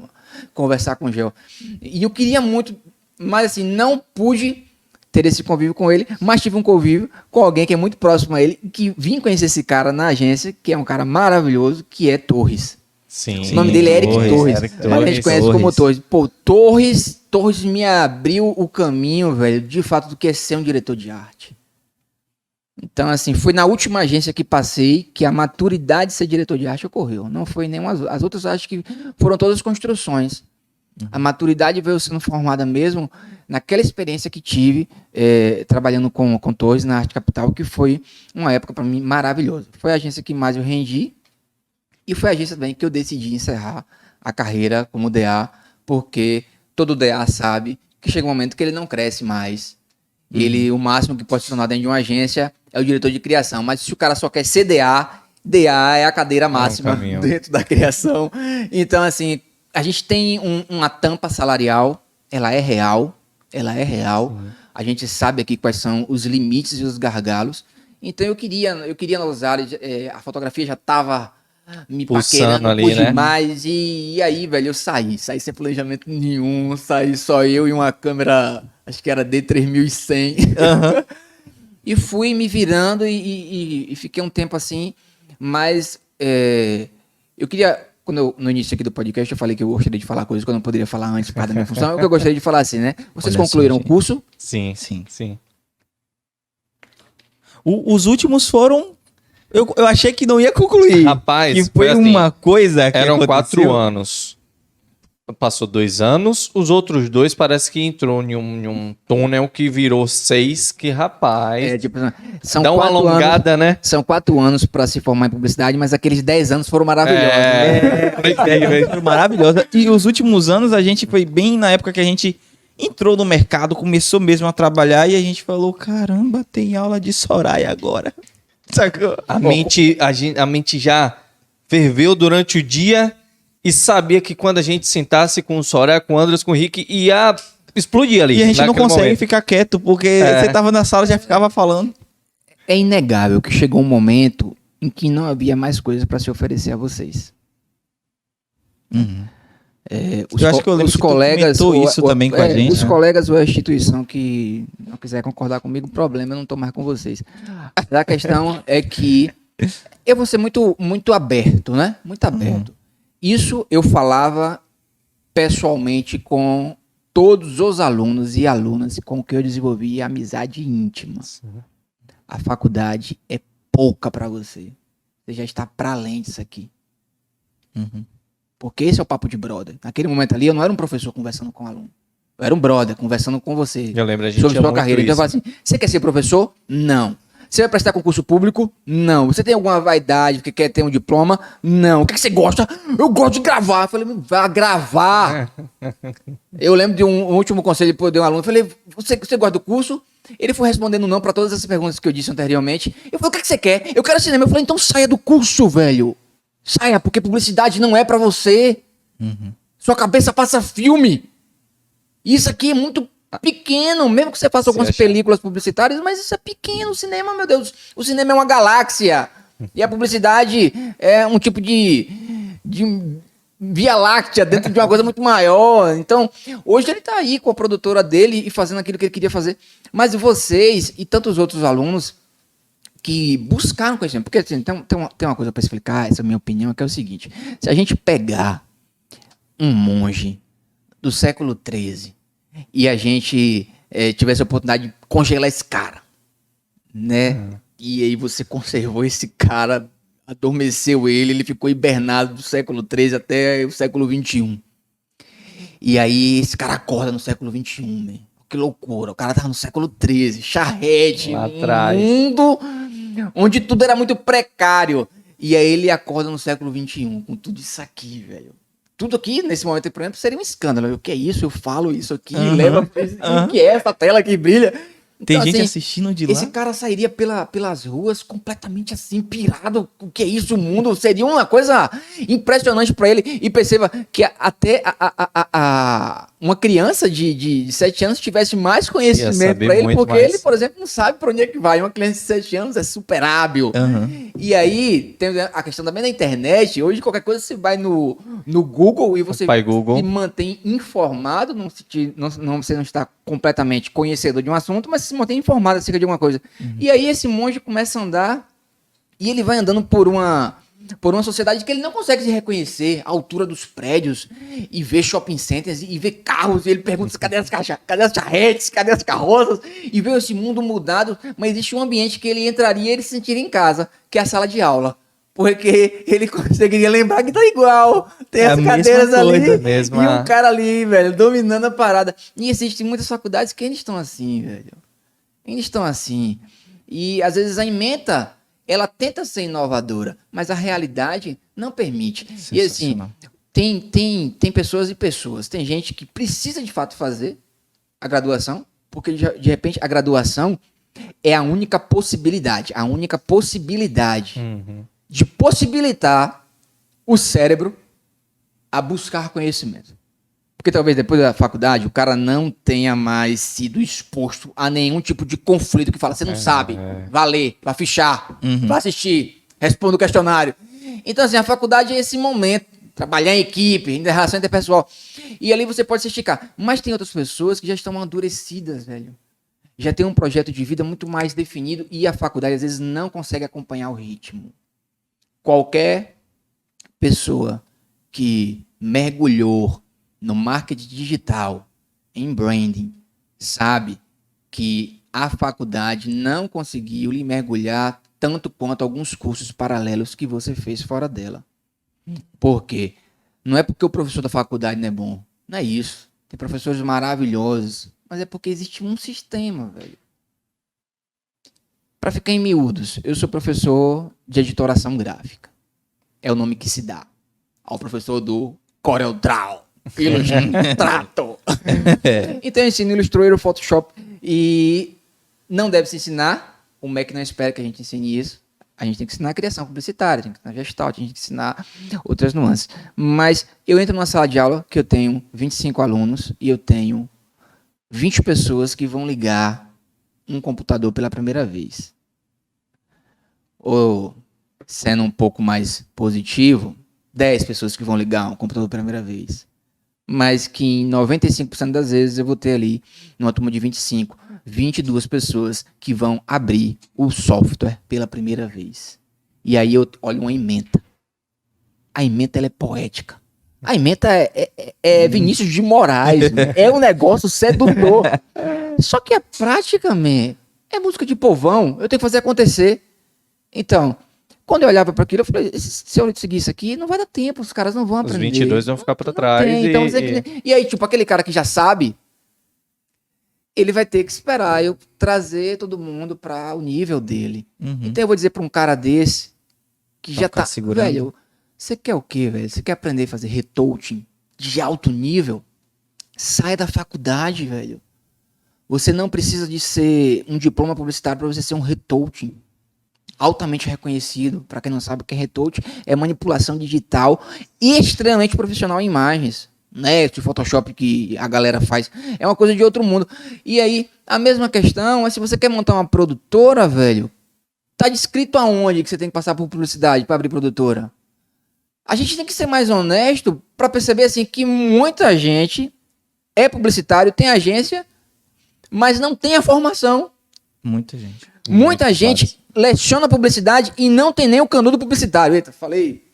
conversar com o Gel. E eu queria muito, mas assim, não pude ter esse convívio com ele, mas tive um convívio com alguém que é muito próximo a ele, que vim conhecer esse cara na agência, que é um cara maravilhoso, que é Torres. Sim. O nome dele é Eric Torres. Eric Mas a gente conhece como Torres. Pô, Torres me abriu o caminho, velho, de fato, do que é ser um diretor de arte. Então, assim, foi na última agência que passei que a maturidade de ser diretor de arte ocorreu. Não foi nenhuma. As outras acho que foram todas construções. A maturidade veio sendo formada mesmo naquela experiência que tive trabalhando com Torres na Arte Capital, que foi uma época para mim maravilhosa. Foi a agência que mais eu rendi e foi a agência também que eu decidi encerrar a carreira como DA, porque todo DA sabe que chega um momento que ele não cresce mais. Ele, o máximo que pode se tornar dentro de uma agência é o diretor de criação. Mas se o cara só quer ser DA é a cadeira máxima caminho. dentro da criação. Então, assim, a gente tem uma tampa salarial, ela é real. A gente sabe aqui quais são os limites e os gargalos. Então, eu queria nos ares, a fotografia já estava me Pulsando paquerando ali, por né? demais. E aí, velho, eu saí sem planejamento nenhum, saí só eu e uma câmera, acho que era D3100. E fui me virando e fiquei um tempo assim, mas eu queria, no início aqui do podcast, eu falei que eu gostaria de falar coisas que eu não poderia falar antes por causa da minha função. O que eu gostaria de falar assim, né? Vocês Olha concluíram só, o curso? Sim. Sim. Sim. Os últimos foram. Eu achei que não ia concluir. Rapaz, que foi assim, uma coisa que Eram aconteceu. 4 anos. Passou 2 anos. Os outros 2 parece que entrou em um túnel que virou 6. Que, rapaz, Tipo, são dá uma 4 anos. alongada, né? São 4 anos para se formar em publicidade, mas aqueles 10 anos foram maravilhosos. Né? Foi maravilhosa. E os últimos anos a gente foi bem na época que a gente entrou no mercado, começou mesmo a trabalhar e a gente falou: caramba, tem aula de Soraya agora. Sacou? A mente já ferveu durante o dia e sabia que quando a gente sentasse com o Soraya, com o Andras, com o Rick, ia explodir ali. E a gente não naquele consegue momento. ficar quieto, porque você tava na sala e já ficava falando. É inegável que chegou um momento em que não havia mais coisas para se oferecer a vocês. Eu acho que eu lembro os que tu colegas comentou isso também com a gente, Os né? colegas ou a instituição que não quiser concordar comigo, problema, eu não tô mais com vocês. A questão é que eu vou ser muito aberto, né? Muito aberto. Isso eu falava pessoalmente com todos os alunos e alunas com que eu desenvolvi amizade íntima. A faculdade é pouca para você. Você já está para além disso aqui. Porque esse é o papo de brother. Naquele momento ali, eu não era um professor conversando com um aluno. Eu era um brother conversando com você. Eu lembro, a gente Sobre tinha sua muito carreira. Então eu isso. falo assim, você quer ser professor? Não. Você vai prestar concurso público? Não. Você tem alguma vaidade que quer ter um diploma? Não. O que você gosta? Eu gosto de gravar. Eu falei, vai gravar. Eu lembro de um último conselho que eu dei a um aluno. Eu falei, você gosta do curso? Ele foi respondendo não para todas essas perguntas que eu disse anteriormente. Eu falei, o que você quer? Eu quero cinema. Eu falei, então saia do curso, velho. Saia, porque publicidade não é pra você. Sua cabeça passa filme. Isso aqui é muito pequeno, mesmo que você faça algumas películas publicitárias, mas isso é pequeno. O cinema, meu Deus, o cinema é uma galáxia. E a publicidade é um tipo de Via Láctea dentro de uma coisa muito maior. Então, hoje ele tá aí com a produtora dele e fazendo aquilo que ele queria fazer. Mas vocês e tantos outros alunos que buscaram conhecimento, porque assim, tem uma coisa para explicar, essa é a minha opinião, que é o seguinte: se a gente pegar um monge do século XIII e a gente tivesse a oportunidade de congelar esse cara, né? E aí você conservou esse cara, adormeceu ele ficou hibernado do século XIII até o século XXI. E aí esse cara acorda no século XXI, né? Que loucura, o cara tava no século XIII, charrete, Lá atrás. mundo onde tudo era muito precário. E aí ele acorda no século XXI com tudo isso aqui, velho. Tudo aqui, nesse momento, por exemplo, seria um escândalo. O que é isso? Eu falo isso aqui, leva... O que é essa tela que brilha? Tem Então, gente assim, assistindo de lá. esse cara sairia pelas ruas completamente assim, pirado. O que é isso? O mundo seria uma coisa impressionante pra ele. E perceba que até uma criança de 7 anos tivesse mais Ia conhecimento saber pra ele, muito porque mais. ele, por exemplo, não sabe pra onde é que vai. Uma criança de 7 anos é super hábil. Aham. E aí, tem a questão também da internet. Hoje, qualquer coisa, você vai no Google e você Pai Google. se mantém informado. Você não está completamente conhecedor de um assunto, mas se mantém informado acerca de alguma coisa. E aí, esse monge começa a andar e ele vai andando por uma sociedade que ele não consegue se reconhecer, a altura dos prédios, e ver shopping centers, e ver carros, e ele pergunta cadê as charretes, cadê as carroças, e vê esse mundo mudado, mas existe um ambiente que ele entraria e ele se sentiria em casa, que é a sala de aula. Porque ele conseguiria lembrar que tá igual. Tem as cadeiras ali mesma... e um cara ali, velho, dominando a parada. E existem muitas faculdades que ainda estão assim, velho. Ainda estão assim. E às vezes a ementa... ela tenta ser inovadora, mas a realidade não permite. E assim, tem pessoas e pessoas. Tem gente que precisa de fato fazer a graduação, porque de repente a graduação é a única possibilidade de possibilitar o cérebro a buscar conhecimento. Porque talvez depois da faculdade o cara não tenha mais sido exposto a nenhum tipo de conflito que fala, você não sabe, vai ler, vai fichar, vai assistir, responda o questionário. Então assim, a faculdade é esse momento, trabalhar em equipe, em relação interpessoal. E ali você pode se esticar. Mas tem outras pessoas que já estão amadurecidas, velho. Já tem um projeto de vida muito mais definido e a faculdade às vezes não consegue acompanhar o ritmo. Qualquer pessoa que mergulhou no marketing digital, em branding, sabe que a faculdade não conseguiu lhe mergulhar tanto quanto alguns cursos paralelos que você fez fora dela. Por quê? Não é porque o professor da faculdade não é bom. Não é isso. Tem professores maravilhosos. Mas é porque existe um sistema, velho. Para ficar em miúdos, eu sou professor de editoração gráfica. É o nome que se dá ao professor do CorelDRAW. Ilustrator. Então eu ensino Illustrator, Photoshop. E não deve se ensinar. O MEC não espera que a gente ensine isso. A gente tem que ensinar a criação publicitária, tem que ensinar gestalt, a gente tem que ensinar outras nuances. Mas eu entro numa sala de aula que eu tenho 25 alunos e eu tenho 20 pessoas que vão ligar um computador pela primeira vez. Ou, sendo um pouco mais positivo, 10 pessoas que vão ligar um computador pela primeira vez. Mas que em 95% das vezes eu vou ter ali, numa turma de 25, 22 pessoas que vão abrir o software pela primeira vez. E aí eu olho uma ementa. A ementa ela é poética. A ementa é Vinícius de Moraes. É um negócio sedutor. Só que a prática, man, é música de povão. Eu tenho que fazer acontecer. Então, quando eu olhava para aquilo, eu falei, se eu seguir isso aqui, não vai dar tempo, os caras não vão aprender. Os 22 vão ficar para trás. Então, e aí, tipo, aquele cara que já sabe, ele vai ter que esperar eu trazer todo mundo para o nível dele. Então eu vou dizer para um cara desse, que já tá segurando. Velho, você quer o quê, velho? Você quer aprender a fazer retouching de alto nível? Sai da faculdade, velho. Você não precisa de ser um diploma publicitário para você ser um retouching altamente reconhecido. Para quem não sabe o que é retouch, é manipulação digital extremamente profissional em imagens, né? Esse Photoshop que a galera faz é uma coisa de outro mundo. E aí, a mesma questão é se você quer montar uma produtora, velho, tá descrito aonde que você tem que passar por publicidade para abrir produtora? A gente tem que ser mais honesto para perceber assim que muita gente é publicitário, tem agência, mas não tem a formação. Muita gente leciona publicidade e não tem nem o canudo publicitário. Eita, falei.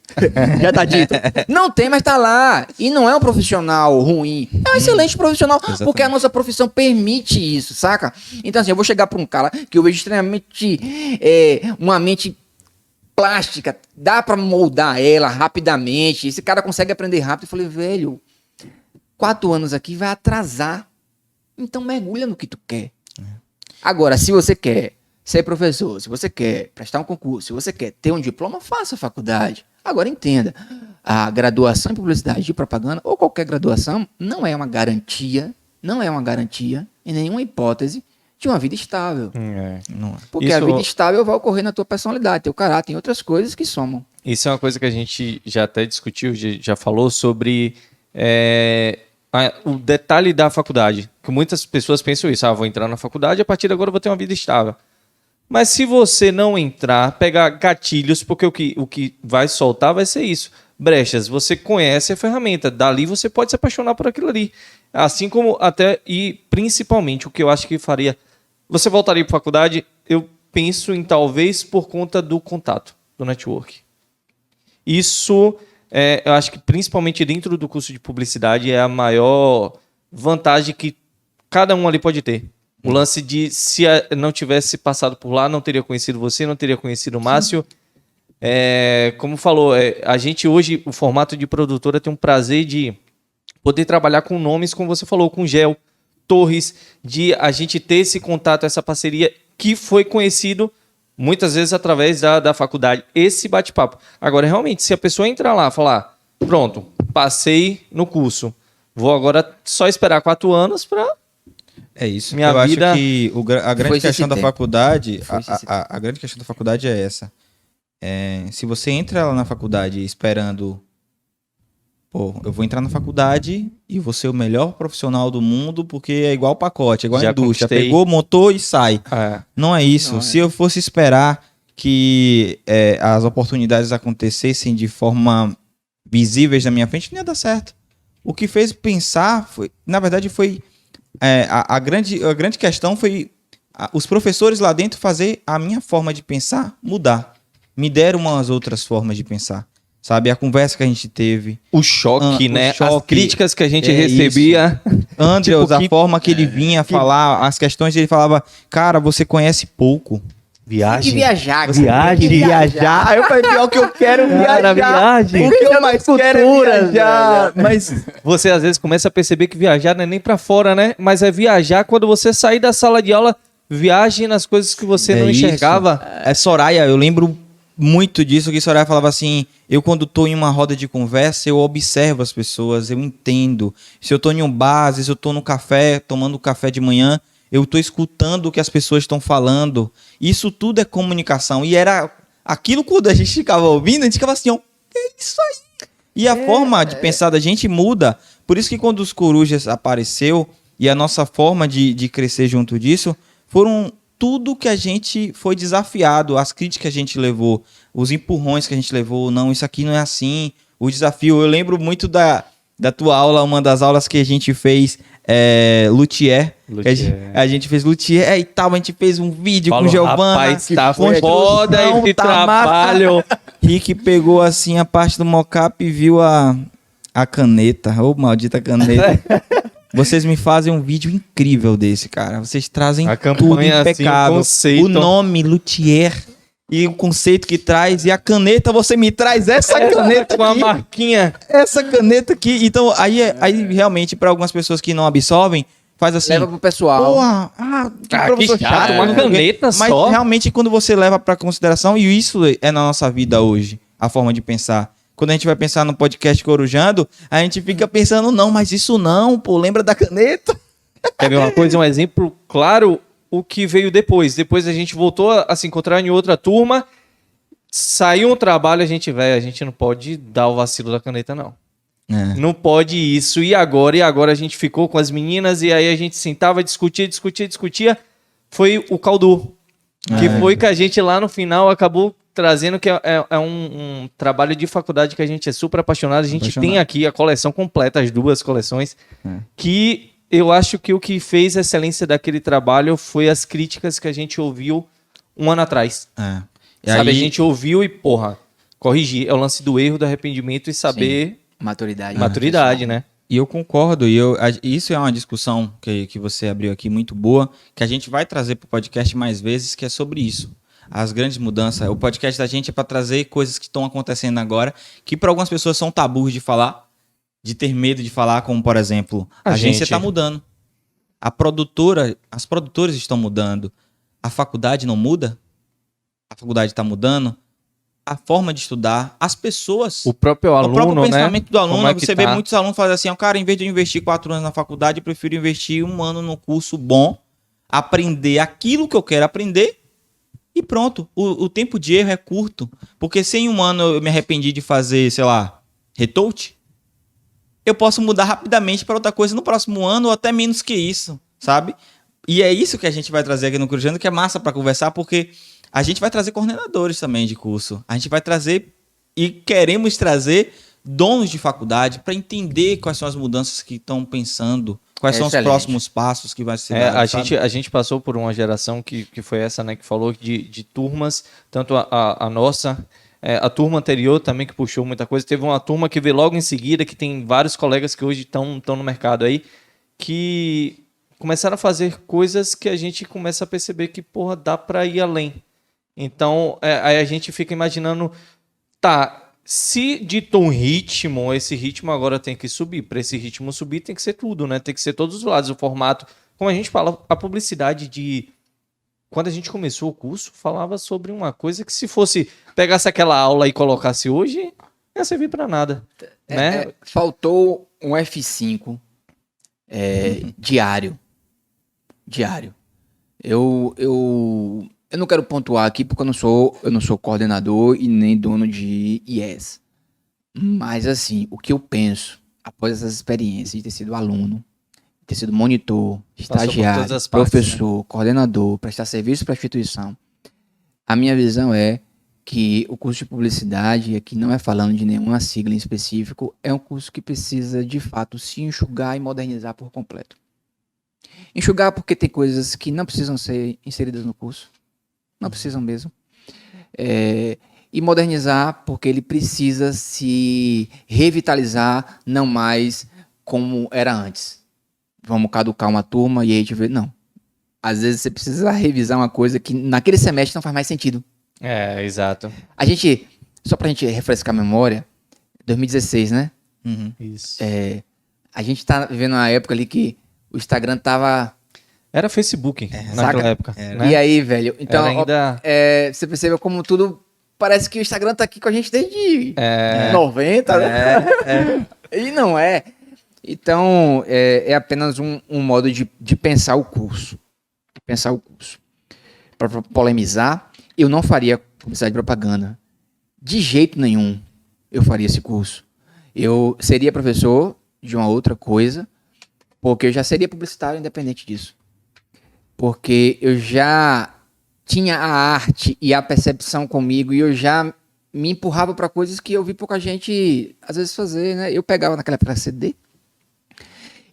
Já tá dito. Não tem, mas tá lá. E não é um profissional ruim. É um excelente profissional, porque a nossa profissão permite isso, saca? Então, assim, eu vou chegar pra um cara que eu vejo extremamente uma mente plástica, dá pra moldar ela rapidamente. Esse cara consegue aprender rápido. Eu falei, velho, 4 anos aqui vai atrasar. Então mergulha no que tu quer. Agora, se você quer ser professor, se você quer prestar um concurso, se você quer ter um diploma, faça a faculdade. Agora entenda, a graduação em publicidade e propaganda, ou qualquer graduação, não é uma garantia, em nenhuma hipótese, de uma vida estável. Não é. Porque a vida estável vai ocorrer na tua personalidade, teu caráter, tem outras coisas que somam. Isso é uma coisa que a gente já até discutiu, já falou sobre o detalhe da faculdade. Que muitas pessoas pensam isso, vou entrar na faculdade e a partir de agora eu vou ter uma vida estável. Mas se você não entrar, pegar gatilhos, porque o que vai soltar vai ser isso. Brechas, você conhece a ferramenta, dali você pode se apaixonar por aquilo ali. Assim como até, e principalmente, o que eu acho que faria... Você voltaria para a faculdade, eu penso em talvez por conta do contato, do network. Isso, eu acho que principalmente dentro do curso de publicidade, é a maior vantagem que cada um ali pode ter. O lance de, se não tivesse passado por lá, não teria conhecido você, não teria conhecido o Márcio. Como falou, a gente hoje, o formato de produtora, tem um prazer de poder trabalhar com nomes, como você falou, com Gel, Torres, de a gente ter esse contato, essa parceria, que foi conhecido muitas vezes através da faculdade, esse bate-papo. Agora, realmente, se a pessoa entrar lá e falar, pronto, passei no curso, vou agora só esperar 4 anos para... É isso. Minha eu vida acho que a grande questão da faculdade, a grande questão da faculdade é essa. Se você entra lá na faculdade esperando, eu vou entrar na faculdade e vou ser o melhor profissional do mundo porque é igual pacote, é igual a indústria. Conquistei. Pegou, montou e sai. Não é isso. Se eu fosse esperar que as oportunidades acontecessem de forma visíveis na minha frente, não ia dar certo. O que fez pensar, na verdade, foi... A grande questão foi os professores lá dentro fazer a minha forma de pensar mudar. Me deram umas outras formas de pensar. Sabe? A conversa que a gente teve. O choque, né? O choque, as críticas que a gente recebia. Andrews, a forma que ele vinha falar, as questões, ele falava, cara, você conhece pouco. Viagem. E viajar. Viajar. Aí eu falei, pior que eu quero viajar. Viagem. O que eu mais quero é viajar. Mas você às vezes começa a perceber que viajar não é nem pra fora, né? Mas é viajar quando você sair da sala de aula, viaje nas coisas que você não enxergava. Soraya, eu lembro muito disso, que Soraya falava assim, eu quando tô em uma roda de conversa, eu observo as pessoas, eu entendo. Se eu tô em um bar, às vezes eu tô no café, tomando café de manhã, eu estou escutando o que as pessoas estão falando. Isso tudo é comunicação. E era aquilo quando a gente ficava ouvindo, a gente ficava assim, é isso aí. E a forma de pensar da gente muda. Por isso que quando os Corujas apareceu e a nossa forma de crescer junto disso, foram tudo que a gente foi desafiado, as críticas que a gente levou, os empurrões que a gente levou, não, isso aqui não é assim. O desafio, eu lembro muito da tua aula, uma das aulas que a gente fez, Luthier. A gente fez Luthier e tal, a gente fez um vídeo com o Giovana. Rapaz, tá foda esse trabalho. Rick pegou assim a parte do mocap e viu a caneta, maldita caneta. Vocês me fazem um vídeo incrível desse, cara. Vocês trazem tudo impecável. Assim, o nome, Luthier, e o conceito que traz, e a caneta, você me traz essa caneta com a marquinha. Essa caneta aqui. Então, aí realmente, para algumas pessoas que não absorvem, faz assim... Leva pro pessoal. Porra, que professor chato. Uma caneta mas só. Mas realmente, quando você leva para consideração, e isso é na nossa vida hoje, a forma de pensar. Quando a gente vai pensar no podcast Corujando, a gente fica pensando, não, mas isso não, lembra da caneta? Quer ver uma coisa, um exemplo claro, o que veio depois. Depois a gente voltou a se encontrar em outra turma, saiu um trabalho, a gente não pode dar o vacilo da caneta, não. Não pode isso. E agora a gente ficou com as meninas, e aí a gente sentava, discutia. Foi o Caldu, que foi que a gente lá no final acabou trazendo, que é um trabalho de faculdade que a gente é super apaixonado. A gente tem aqui a coleção completa, as 2 coleções, que eu acho que o que fez a excelência daquele trabalho foi as críticas que a gente ouviu um ano atrás. Sabe, aí... a gente ouviu e, corrigir. É o lance do erro, do arrependimento e saber maturidade, né? E eu concordo, isso é uma discussão que você abriu aqui muito boa, que a gente vai trazer para o podcast mais vezes, que é sobre isso. As grandes mudanças. O podcast da gente é para trazer coisas que estão acontecendo agora, que para algumas pessoas são tabus de falar, de ter medo de falar, como, por exemplo, a agência está mudando. As produtoras estão mudando. A faculdade não muda? A faculdade está mudando. A forma de estudar, as pessoas. O próprio aluno, o próprio pensamento, né? Do aluno. Como você vê muitos alunos fazem assim, cara, em vez de eu investir 4 anos na faculdade, eu prefiro investir 1 ano no curso bom, aprender aquilo que eu quero aprender e pronto. O tempo de erro é curto. Porque se em 1 ano eu me arrependi de fazer, sei lá, retouch, eu posso mudar rapidamente para outra coisa no próximo ano ou até menos que isso, sabe? E é isso que a gente vai trazer aqui no Corujando, que é massa para conversar, porque a gente vai trazer coordenadores também de curso. A gente vai trazer e queremos trazer donos de faculdade para entender quais são as mudanças que estão pensando, quais são os próximos passos que vai ser dado, a gente passou por uma geração que foi essa, né, que falou de turmas, tanto a nossa, a turma anterior também que puxou muita coisa. Teve uma turma que veio logo em seguida, que tem vários colegas que hoje estão no mercado aí, que começaram a fazer coisas que a gente começa a perceber que, porra, dá para ir além. Então, aí a gente fica imaginando, tá, se ditou um ritmo, esse ritmo agora tem que subir. Para esse ritmo subir tem que ser tudo, né? Tem que ser todos os lados, o formato. Como a gente fala, a publicidade de... Quando a gente começou o curso, falava sobre uma coisa que se fosse, pegasse aquela aula e colocasse hoje, não ia servir para nada. Né? Faltou um F5 diário. Eu não quero pontuar aqui porque eu não sou coordenador e nem dono de IES. Mas assim, o que eu penso após essas experiências de ter sido aluno, de ter sido monitor, estagiário, professor, né? Coordenador, prestar serviço para a instituição, a minha visão é que o curso de publicidade, aqui não é falando de nenhuma sigla em específico, é um curso que precisa de fato se enxugar e modernizar por completo. Enxugar porque tem coisas que não precisam ser inseridas no curso. Não precisam mesmo. E modernizar porque ele precisa se revitalizar, não mais como era antes. Vamos caducar uma turma e aí a gente vê... Não. Às vezes você precisa revisar uma coisa que naquele semestre não faz mais sentido. Exato. A gente, só pra gente refrescar a memória, 2016, né? Uhum. Isso. A gente tá vivendo uma época ali que o Instagram tava... Era Facebook naquela época. Né? E aí, velho? Então, ainda... você percebeu como tudo... Parece que o Instagram tá aqui com a gente desde 90, né? E não é. Então, é apenas um modo de pensar o curso. Para polemizar, eu não faria publicidade e propaganda. De jeito nenhum eu faria esse curso. Eu seria professor de uma outra coisa, porque eu já seria publicitário independente disso. Porque eu já tinha a arte e a percepção comigo e eu já me empurrava para coisas que eu vi pouca gente, às vezes, fazer, né? Eu pegava naquela época CD.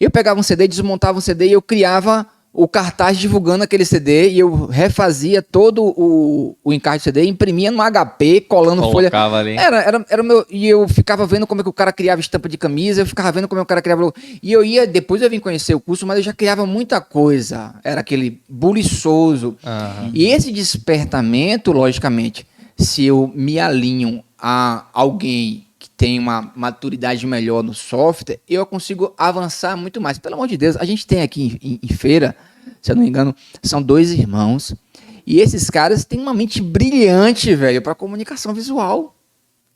Eu pegava um CD, desmontava um CD e eu criava o cartaz divulgando aquele CD e eu refazia todo o encarte do CD, imprimia no HP, colando folha. Ali. Era o meu... E eu ficava vendo como é que o cara criava estampa de camisa, eu ficava vendo como é que o cara criava... E eu ia... Depois eu vim conhecer o curso, mas eu já criava muita coisa. Era aquele buliçoso. Uhum. E esse despertamento, logicamente, se eu me alinho a alguém que tem uma maturidade melhor no software, eu consigo avançar muito mais. Pelo amor de Deus, a gente tem aqui em feira, se eu não me engano, são 2 irmãos, e esses caras têm uma mente brilhante, velho, para comunicação visual.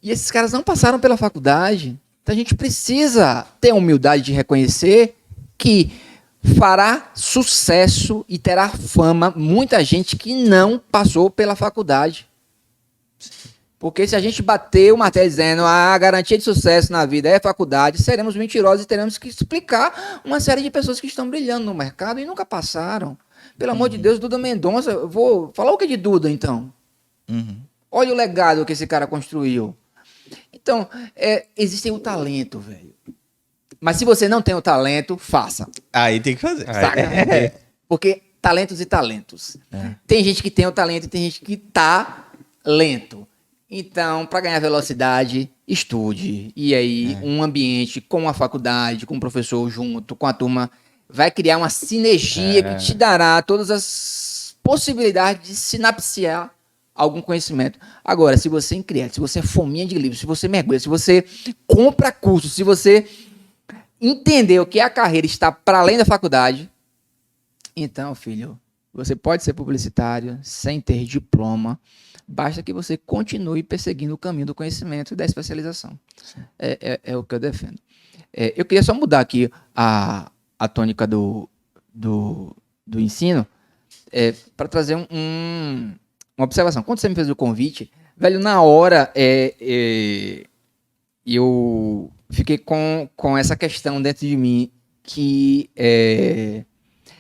E esses caras não passaram pela faculdade. Então a gente precisa ter a humildade de reconhecer que fará sucesso e terá fama muita gente que não passou pela faculdade. Porque se a gente bater o martelo dizendo a garantia de sucesso na vida é faculdade, seremos mentirosos e teremos que explicar uma série de pessoas que estão brilhando no mercado e nunca passaram. Pelo amor de Deus, Duda Mendonça, eu vou falar o que de Duda, então? Olha o legado que esse cara construiu. Então, existe o talento, velho. Mas se você não tem o talento, faça. Aí tem que fazer. Saca? Porque talentos e talentos. Tem gente que tem o talento e tem gente que tá lento. Então, para ganhar velocidade, estude. E aí, um ambiente com a faculdade, com o professor junto, com a turma, vai criar uma sinergia que te dará todas as possibilidades de sinapsear algum conhecimento. Agora, se você é incrédulo, se você é fominha de livro, se você mergulha, se você compra curso, se você entendeu que a carreira está para além da faculdade, então, filho, você pode ser publicitário sem ter diploma, basta que você continue perseguindo o caminho do conhecimento e da especialização. É o que eu defendo. Eu queria só mudar aqui a tônica do ensino para trazer uma observação. Quando você me fez o convite, velho, na hora eu fiquei com essa questão dentro de mim, que é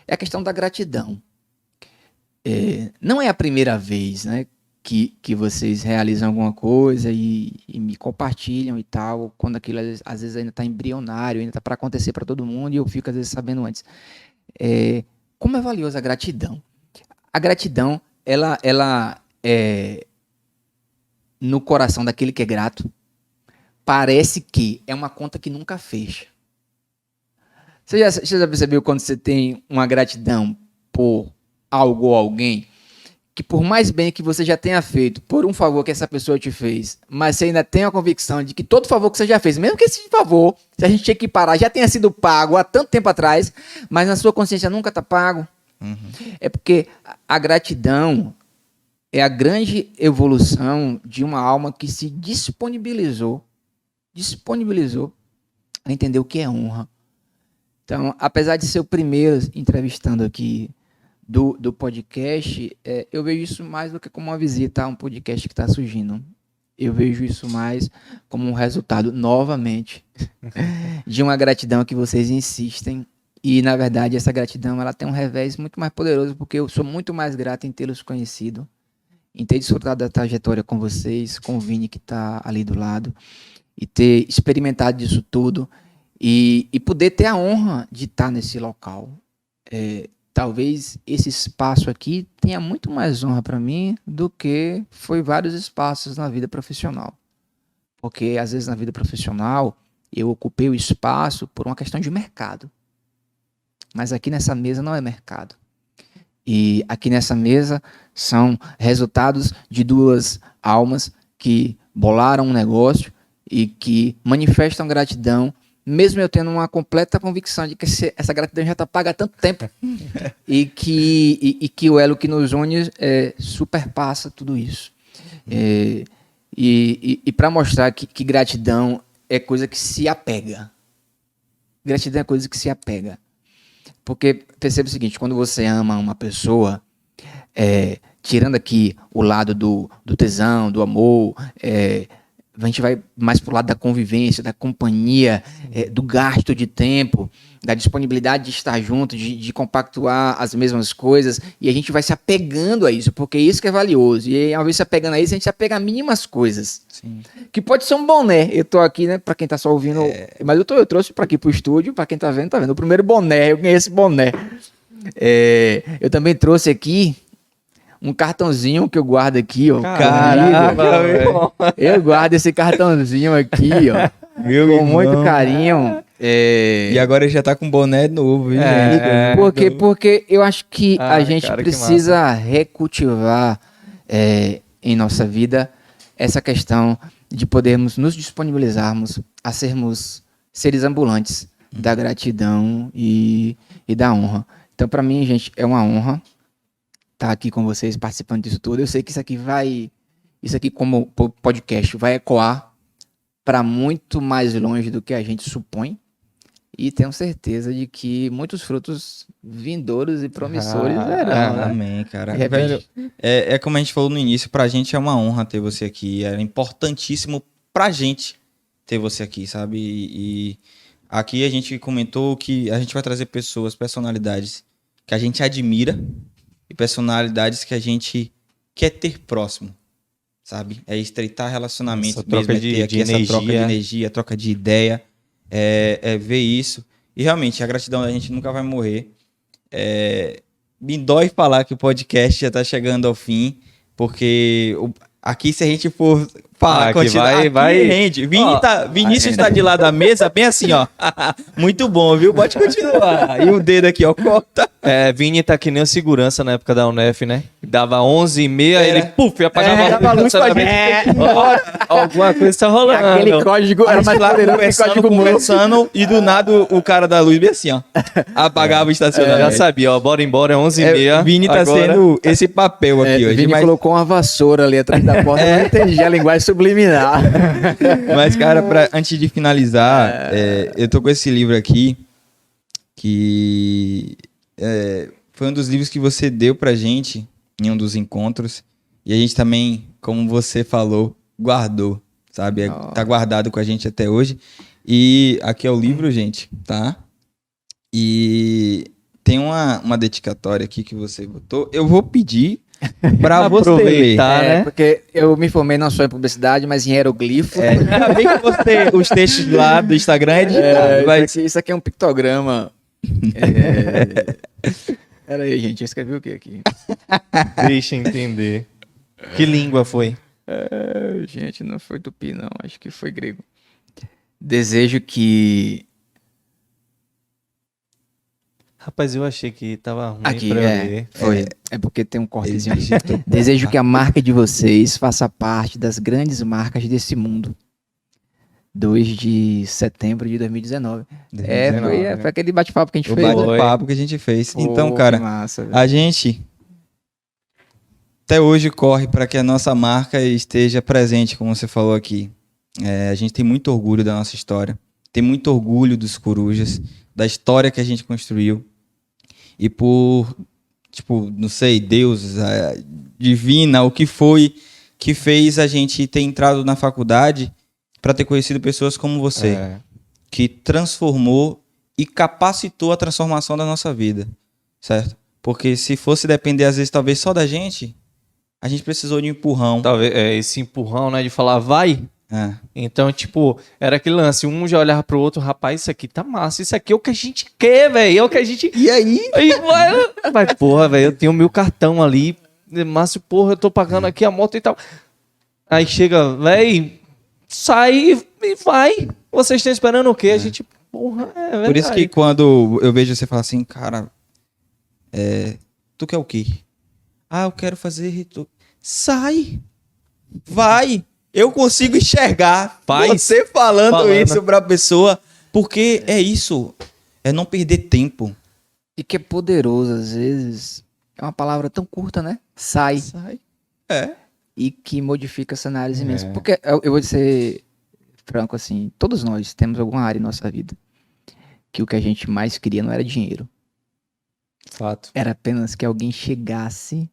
a questão da gratidão. Não é a primeira vez, né, que vocês realizam alguma coisa e me compartilham e tal, quando aquilo às vezes ainda está embrionário, ainda está para acontecer para todo mundo, e eu fico às vezes sabendo antes. Como é valiosa a gratidão? A gratidão, ela é no coração daquele que é grato, parece que é uma conta que nunca fecha. Você já percebeu quando você tem uma gratidão por algo ou alguém, que por mais bem que você já tenha feito por um favor que essa pessoa te fez, mas você ainda tem a convicção de que todo favor que você já fez, mesmo que esse favor, se a gente tinha que parar, já tenha sido pago há tanto tempo atrás, mas na sua consciência nunca está pago, é porque a gratidão é a grande evolução de uma alma que se disponibilizou a entender o que é honra. Então, apesar de ser o primeiro entrevistando aqui do podcast, eu vejo isso mais do que como uma visita a um podcast que está surgindo. Eu vejo isso mais como um resultado, novamente, de uma gratidão que vocês insistem. E, na verdade, essa gratidão ela tem um revés muito mais poderoso, porque eu sou muito mais grato em tê-los conhecido, em ter desfrutado da trajetória com vocês, com o Vini que está ali do lado, e ter experimentado disso tudo, e poder ter a honra de estar nesse local. Talvez esse espaço aqui tenha muito mais honra para mim do que foi vários espaços na vida profissional. Porque, às vezes, na vida profissional, eu ocupei o espaço por uma questão de mercado. Mas aqui nessa mesa não é mercado. E aqui nessa mesa são resultados de duas almas que bolaram um negócio e que manifestam gratidão, mesmo eu tendo uma completa convicção de que essa gratidão já está paga há tanto tempo e que o elo que nos une superpassa tudo isso. E para mostrar que gratidão é coisa que se apega. Gratidão é coisa que se apega. Porque perceba o seguinte, quando você ama uma pessoa, tirando aqui o lado do tesão, do amor, a gente vai mais pro lado da convivência, da companhia, do gasto de tempo, da disponibilidade de estar junto, de compactuar as mesmas coisas, e a gente vai se apegando a isso, porque isso que é valioso. E ao invés de se apegando a isso, a gente se apega a mínimas coisas. Sim. Que pode ser um boné. Eu tô aqui, né, pra quem tá só ouvindo, mas eu trouxe pra aqui pro estúdio, pra quem tá vendo, tá vendo. O primeiro boné, eu ganhei esse boné. Eu também trouxe aqui um cartãozinho que eu guardo aqui, ó. Caramba, eu guardo esse cartãozinho aqui, ó. Com muito carinho. E agora ele já tá com boné novo, hein? Porque eu acho que a gente precisa recultivar em nossa vida essa questão de podermos nos disponibilizarmos a sermos seres ambulantes da gratidão e da honra. Então, para mim, gente, é uma honra estar aqui com vocês, participando disso tudo. Eu sei que isso aqui como podcast vai ecoar para muito mais longe do que a gente supõe, e tenho certeza de que muitos frutos vindouros e promissores verão, né? Amém, cara. Velho, como a gente falou no início, pra gente é uma honra ter você aqui, era importantíssimo pra gente ter você aqui, sabe? E aqui a gente comentou que a gente vai trazer personalidades que a gente admira, e personalidades que a gente quer ter próximo, sabe? É estreitar relacionamento mesmo, ter aqui essa troca de energia, troca de ideia, ver isso. E realmente, a gratidão da gente nunca vai morrer. Me dói falar que o podcast já tá chegando ao fim, porque Aqui, se a gente for falar, Aqui vai. rende. Ó, Vinícius tá de lado da mesa, bem assim, ó. Muito bom, viu? Pode continuar. E o dedo aqui, ó, corta. Vini tá que nem o segurança na época da Unef, né? Dava 11h30, ele, puf, apagava a luz pra Alguma coisa tá rolando. Aquele código era mais poderoso que o código conversando, e do nada o cara da luz bem assim, ó. Apagava o estacionamento. Já sabia, ó, bora embora, é 11h30. Vini tá agora. sendo esse papel aqui hoje. Vini colocou uma vassoura ali atrás da porta, eu não entendi a linguagem subliminar. Mas, cara, antes de finalizar, eu tô com esse livro aqui, que foi um dos livros que você deu pra gente em um dos encontros. E a gente também, como você falou, guardou, sabe? Tá guardado com a gente até hoje. E aqui é o livro, gente, tá? E tem uma dedicatória aqui que você botou. Eu vou pedir pra você ler. Aproveitar, né? Porque eu me formei não só em publicidade, mas em hieroglifo. Ainda bem que os textos lá do Instagram é digitado. Isso aqui é um pictograma. Pera aí, gente, eu escrevi o que aqui? Deixa eu entender. Que língua foi? Gente, não foi tupi, não. Acho que foi grego. Desejo que... Rapaz, eu achei que tava ruim Aqui, pra eu ler. foi. É porque tem um cortezinho. Desejo que a marca de vocês faça parte das grandes marcas desse mundo. 2 de setembro de 2019. Foi aquele bate-papo que a gente O fez. bate-papo que a gente fez. Pô, Então, que cara, massa, velho. a gente até hoje corre para que a nossa marca esteja presente, como você falou aqui. A gente tem muito orgulho da nossa história, tem muito orgulho dos Corujas, da história que a gente construiu. E por, tipo, não sei, Deus, divina, o que foi que fez a gente ter entrado na faculdade para ter conhecido pessoas como você, que transformou e capacitou a transformação da nossa vida, certo? Porque se fosse depender, às vezes, talvez só da gente, a gente precisou de um empurrão. Talvez esse empurrão, né, de falar vai. Então, tipo, era aquele lance, um já olhava pro outro, rapaz, isso aqui tá massa, isso aqui é o que a gente quer, velho, é o que a gente... E aí? Vai, porra, velho, eu tenho meu cartão ali, Márcio, porra, eu tô pagando aqui a moto e tal. Aí chega, velho, sai e vai. Vocês estão esperando o quê? A gente, porra, é verdade. Por isso que quando eu vejo você falar assim, cara, tu quer o quê? Eu quero fazer retorno. Sai! Vai! Eu consigo enxergar você falando isso pra pessoa, porque é isso, é não perder tempo. E que é poderoso, às vezes. É uma palavra tão curta, né? Sai. E que modifica cenários imensos. Porque eu vou ser franco, assim, todos nós temos alguma área em nossa vida que o que a gente mais queria não era dinheiro. Fato. Era apenas que alguém chegasse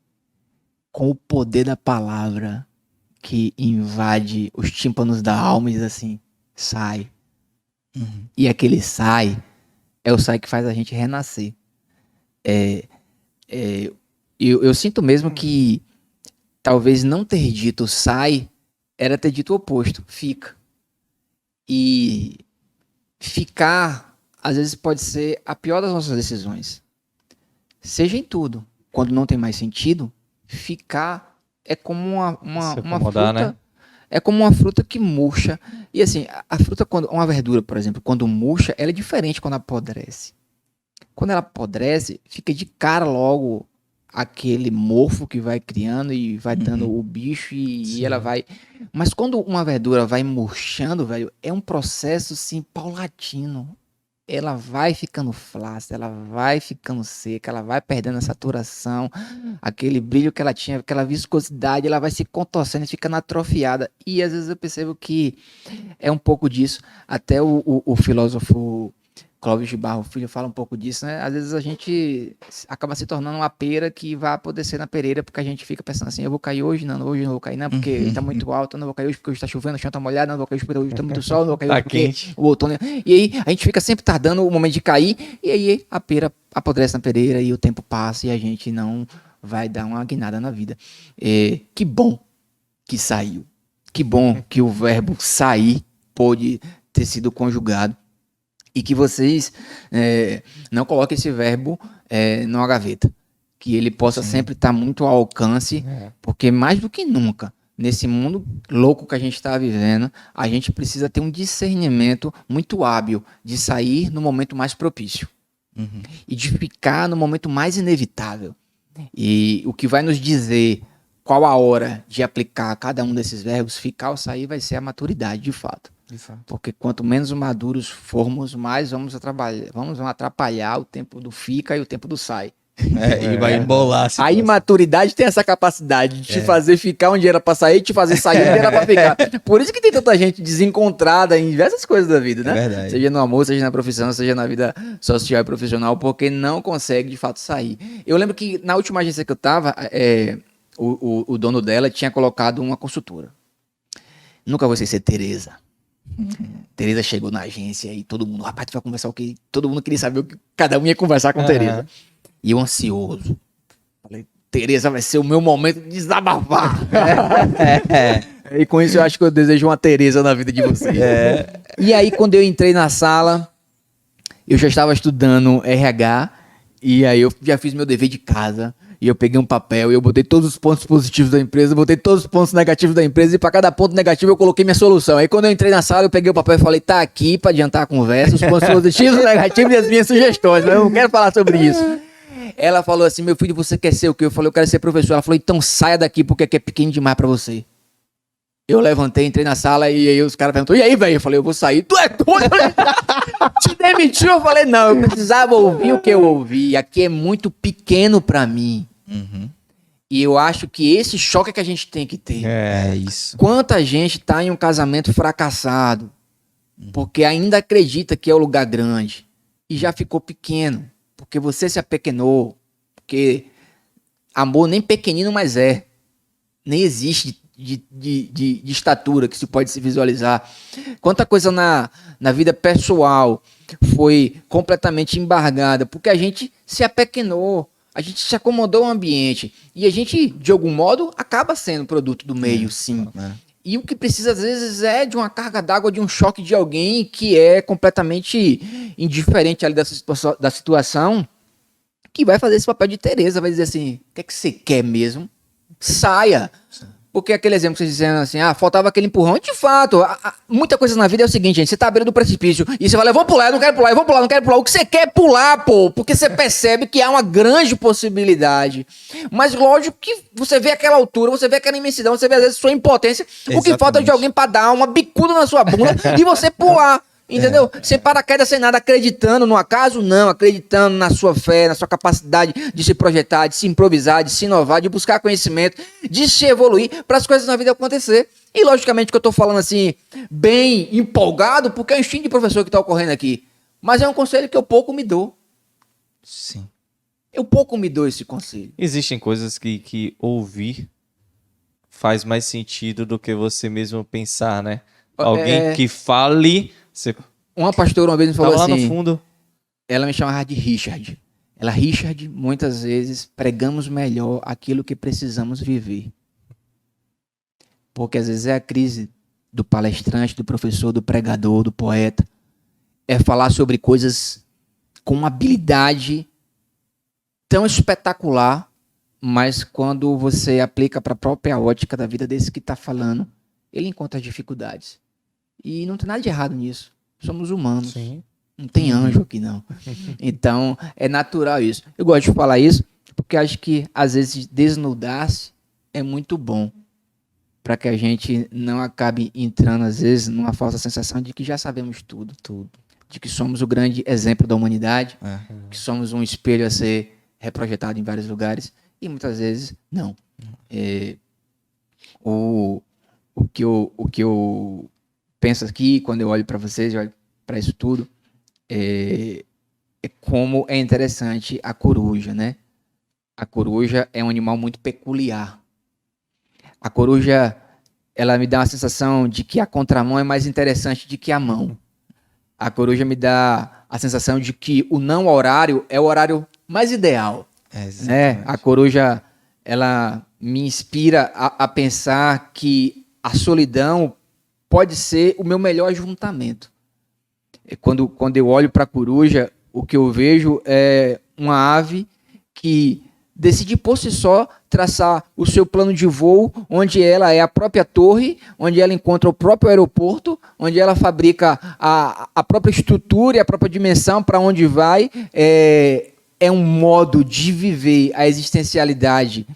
com o poder da palavra que invade os tímpanos da alma e diz assim, sai. E aquele sai é o sai que faz a gente renascer. Eu sinto mesmo que talvez não ter dito sai era ter dito o oposto, fica. E ficar, às vezes, pode ser a pior das nossas decisões. Seja em tudo. Quando não tem mais sentido, ficar é como uma fruta, né? É como uma fruta que murcha. E assim, a fruta, uma verdura, por exemplo, quando murcha, ela é diferente quando apodrece. Quando ela apodrece, fica de cara logo aquele mofo que vai criando e vai dando o bicho e ela vai... Mas quando uma verdura vai murchando, velho, é um processo, assim, paulatino. Ela vai ficando flácida, ela vai ficando seca, ela vai perdendo a saturação, aquele brilho que ela tinha, aquela viscosidade, ela vai se contorcendo e ficando atrofiada. E às vezes eu percebo que é um pouco disso. Até o filósofo Clóvis de Barro Filho fala um pouco disso, né? Às vezes a gente acaba se tornando uma pera que vai apodrecer na pereira, porque a gente fica pensando assim, eu vou cair hoje? Não, hoje eu não vou cair, não, porque tá muito alto, eu não vou cair hoje porque hoje tá chovendo, o chão tá molhado, não vou cair hoje porque hoje tá muito sol, não vou cair hoje porque quente. o outono... E aí a gente fica sempre tardando o momento de cair, e aí a pera apodrece na pereira e o tempo passa e a gente não vai dar uma guinada na vida. Que bom que saiu. Que bom que o verbo sair pôde ter sido conjugado. E que vocês não coloquem esse verbo numa gaveta. Que ele possa sempre estar muito ao alcance, porque mais do que nunca, nesse mundo louco que a gente está vivendo, a gente precisa ter um discernimento muito hábil de sair no momento mais propício e de ficar no momento mais inevitável. E o que vai nos dizer qual a hora de aplicar cada um desses verbos, ficar ou sair, vai ser a maturidade, de fato. Porque quanto menos maduros formos, mais vamos atrapalhar o tempo do fica e o tempo do sai. E vai embolar. A imaturidade tem essa capacidade de te fazer ficar onde era pra sair e te fazer sair onde era pra ficar. Por isso que tem tanta gente desencontrada em diversas coisas da vida, né? É verdade. Seja no amor, seja na profissão, seja na vida social e profissional, porque não consegue de fato sair. Eu lembro que na última agência que eu tava, o dono dela tinha colocado uma consultora. Nunca vou esquecer Tereza. Tereza chegou na agência e todo mundo, rapaz, tu vai conversar o quê? Todo mundo queria saber o que cada um ia conversar com Tereza. E eu ansioso. Falei, Tereza, vai ser o meu momento de desabafar. E com isso eu acho que eu desejo uma Tereza na vida de vocês. E aí quando eu entrei na sala, eu já estava estudando RH, e aí eu já fiz meu dever de casa. E eu peguei um papel e eu botei todos os pontos positivos da empresa, botei todos os pontos negativos da empresa, e para cada ponto negativo eu coloquei minha solução. Aí quando eu entrei na sala, eu peguei o papel e falei, tá aqui para adiantar a conversa, os pontos positivos, os negativos e as minhas sugestões, mas eu não quero falar sobre isso. Ela falou assim, meu filho, você quer ser o quê? Eu falei, eu quero ser professor. Ela falou, então saia daqui porque aqui é pequeno demais para você. Eu levantei, entrei na sala e aí os caras perguntaram, e aí, velho? Eu falei, eu vou sair. Tu é doido? Te demitiu? Eu falei, não, eu precisava ouvir o que eu ouvi. Aqui é muito pequeno para mim. E eu acho que esse choque é que a gente tem que ter. É isso. Quanta gente tá em um casamento fracassado porque ainda acredita que é o lugar grande e já ficou pequeno, porque você se apequenou, porque amor nem pequenino mais é, nem existe de estatura que se pode se visualizar. Quanta coisa na vida pessoal foi completamente embargada porque a gente se apequenou. A gente se acomodou ao ambiente. E a gente, de algum modo, acaba sendo produto do meio, sim. E o que precisa, às vezes, é de uma carga d'água, de um choque de alguém que é completamente indiferente ali da situação, que vai fazer esse papel de Tereza, vai dizer assim, o que é que você quer mesmo? Saia. Porque aquele exemplo que vocês dizendo assim, faltava aquele empurrão. E de fato, muita coisa na vida é o seguinte, gente, você tá à beira do precipício e você vai lá, eu vou pular, eu não quero pular, eu vou pular, não quero pular. O que você quer é pular, pô, porque você percebe que há uma grande possibilidade. Mas lógico que você vê aquela altura, você vê aquela imensidão, você vê às vezes sua impotência, o que falta de alguém pra dar uma bicuda na sua bunda e você pular. Entendeu? Sem paraquedas, sem nada, acreditando no acaso? Não, acreditando na sua fé, na sua capacidade de se projetar, de se improvisar, de se inovar, de buscar conhecimento, de se evoluir para as coisas na vida acontecer. E logicamente que eu estou falando assim, bem empolgado, porque é o instinto de professor que está ocorrendo aqui. Mas é um conselho que eu pouco me dou. Sim. Eu pouco me dou esse conselho. Existem coisas que ouvir faz mais sentido do que você mesmo pensar, né? Alguém que fale... Uma pastora uma vez me falou lá assim, no fundo. Ela me chamava de Richard. Richard, muitas vezes pregamos melhor aquilo que precisamos viver. Porque às vezes é a crise do palestrante, do professor, do pregador, do poeta. É falar sobre coisas com uma habilidade tão espetacular, mas quando você aplica para a própria ótica da vida desse que está falando, ele encontra dificuldades. E não tem nada de errado nisso. Somos humanos. Sim. Não tem anjo aqui, não. Então, é natural isso. Eu gosto de falar isso porque acho que, às vezes, desnudar-se é muito bom para que a gente não acabe entrando, às vezes, numa falsa sensação de que já sabemos tudo. De que somos o grande exemplo da humanidade, que somos um espelho a ser reprojetado em vários lugares, e muitas vezes, não. O que eu penso aqui, quando eu olho para vocês, eu olho para isso tudo, é como é interessante a coruja, né? A coruja é um animal muito peculiar. A coruja, ela me dá uma sensação de que a contramão é mais interessante do que a mão. A coruja me dá a sensação de que o não horário é o horário mais ideal. Né? A coruja, ela me inspira a pensar que a solidão pode ser o meu melhor ajuntamento. Quando eu olho para a coruja, o que eu vejo é uma ave que decide por si só traçar o seu plano de voo, onde ela é a própria torre, onde ela encontra o próprio aeroporto, onde ela fabrica a própria estrutura e a própria dimensão para onde vai. É um modo de viver a existencialidade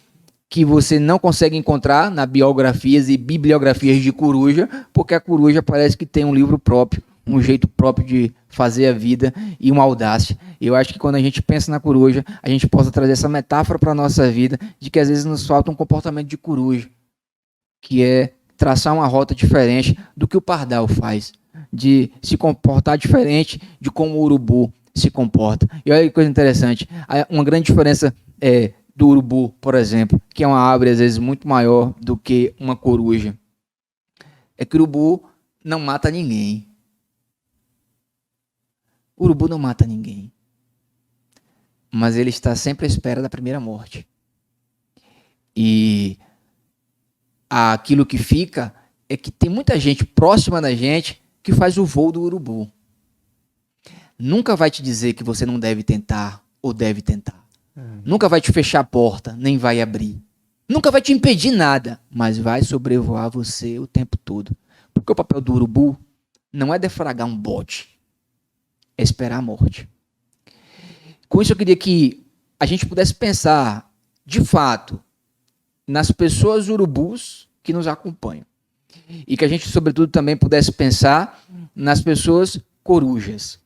que você não consegue encontrar nas biografias e bibliografias de coruja, porque a coruja parece que tem um livro próprio, um jeito próprio de fazer a vida e uma audácia. Eu acho que quando a gente pensa na coruja, a gente possa trazer essa metáfora para a nossa vida, de que às vezes nos falta um comportamento de coruja, que é traçar uma rota diferente do que o pardal faz, de se comportar diferente de como o urubu se comporta. E olha que coisa interessante, uma grande diferença do urubu, por exemplo, que é uma ave às vezes muito maior do que uma coruja, é que o urubu não mata ninguém. O urubu não mata ninguém, mas ele está sempre à espera da primeira morte. E aquilo que fica é que tem muita gente próxima da gente que faz o voo do urubu. Nunca vai te dizer que você não deve tentar ou deve tentar. Nunca vai te fechar a porta, nem vai abrir. Nunca vai te impedir nada, mas vai sobrevoar você o tempo todo. Porque o papel do urubu não é defragar um bote, é esperar a morte. Com isso eu queria que a gente pudesse pensar, de fato, nas pessoas urubus que nos acompanham. E que a gente, sobretudo, também pudesse pensar nas pessoas corujas,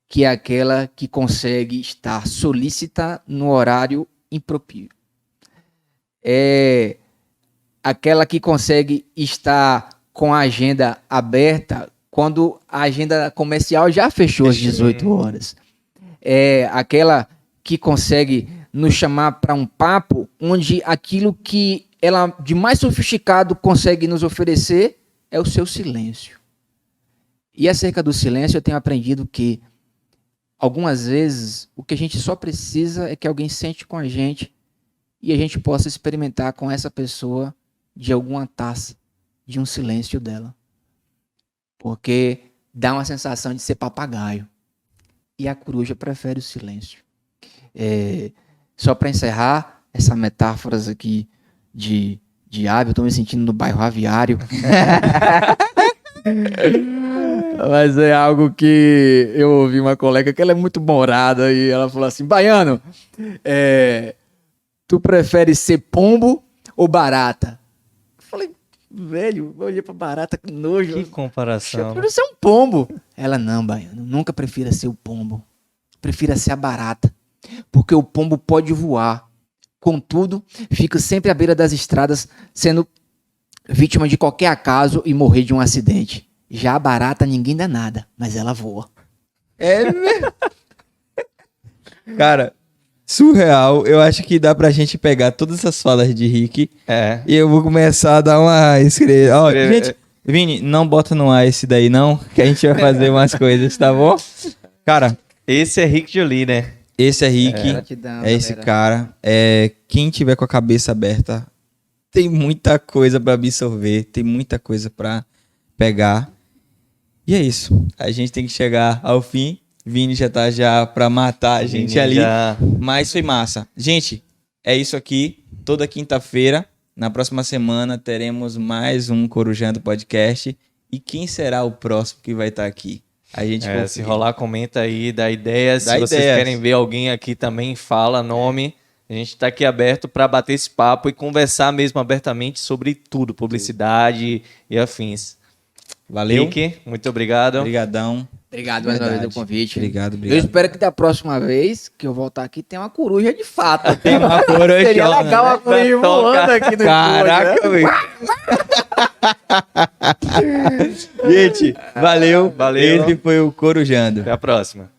que é aquela que consegue estar solícita no horário impropírio. É aquela que consegue estar com a agenda aberta quando a agenda comercial já fechou às 18 horas. É aquela que consegue nos chamar para um papo onde aquilo que ela de mais sofisticado consegue nos oferecer é o seu silêncio. E acerca do silêncio eu tenho aprendido que algumas vezes o que a gente só precisa é que alguém sente com a gente e a gente possa experimentar com essa pessoa de alguma taça, de um silêncio dela. Porque dá uma sensação de ser papagaio. E a coruja prefere o silêncio. Só para encerrar, essa metáforas aqui de ave, eu estou me sentindo no bairro aviário. Mas é algo que eu ouvi uma colega que ela é muito morada e ela falou assim: baiano, tu prefere ser pombo ou barata? Eu falei, velho, eu olhei pra barata com nojo. Que comparação. Eu prefiro ser um pombo. Ela, não, baiano, nunca prefira ser o pombo. Prefira ser a barata. Porque o pombo pode voar. Contudo, fica sempre à beira das estradas, sendo vítima de qualquer acaso e morrer de um acidente. Já a barata, ninguém dá nada, mas ela voa. É mesmo? Cara, surreal. Eu acho que dá pra gente pegar todas essas falas de Rick e eu vou começar a dar uma escreve. Ó, gente, Vini, não bota no ar esse daí não, que a gente vai fazer umas coisas, tá bom? Cara, esse é Rick Jolie, né? Esse é Rick, Gratidão, é esse galera. cara. Quem tiver com a cabeça aberta, tem muita coisa pra absorver, tem muita coisa pra pegar. E é isso. A gente tem que chegar ao fim. Vini já tá pra matar a gente ali. Mas foi massa. Gente, é isso aqui. Toda quinta-feira, na próxima semana, teremos mais um Corujando Podcast. E quem será o próximo que vai estar aqui? A gente se rolar, comenta aí, dá ideias. Se vocês querem ver alguém aqui também, fala nome. A gente tá aqui aberto para bater esse papo e conversar mesmo abertamente sobre tudo, publicidade e afins. Valeu. Rick, muito obrigado. Obrigadão. Obrigado mais uma vez pelo convite. Obrigado. Eu espero que da próxima vez que eu voltar aqui tenha uma coruja de fato. Tem uma coruja. Seria legal uma coruja voando aqui no Caraca, velho. Gente, valeu. Valeu. Esse foi o Corujando. Até a próxima.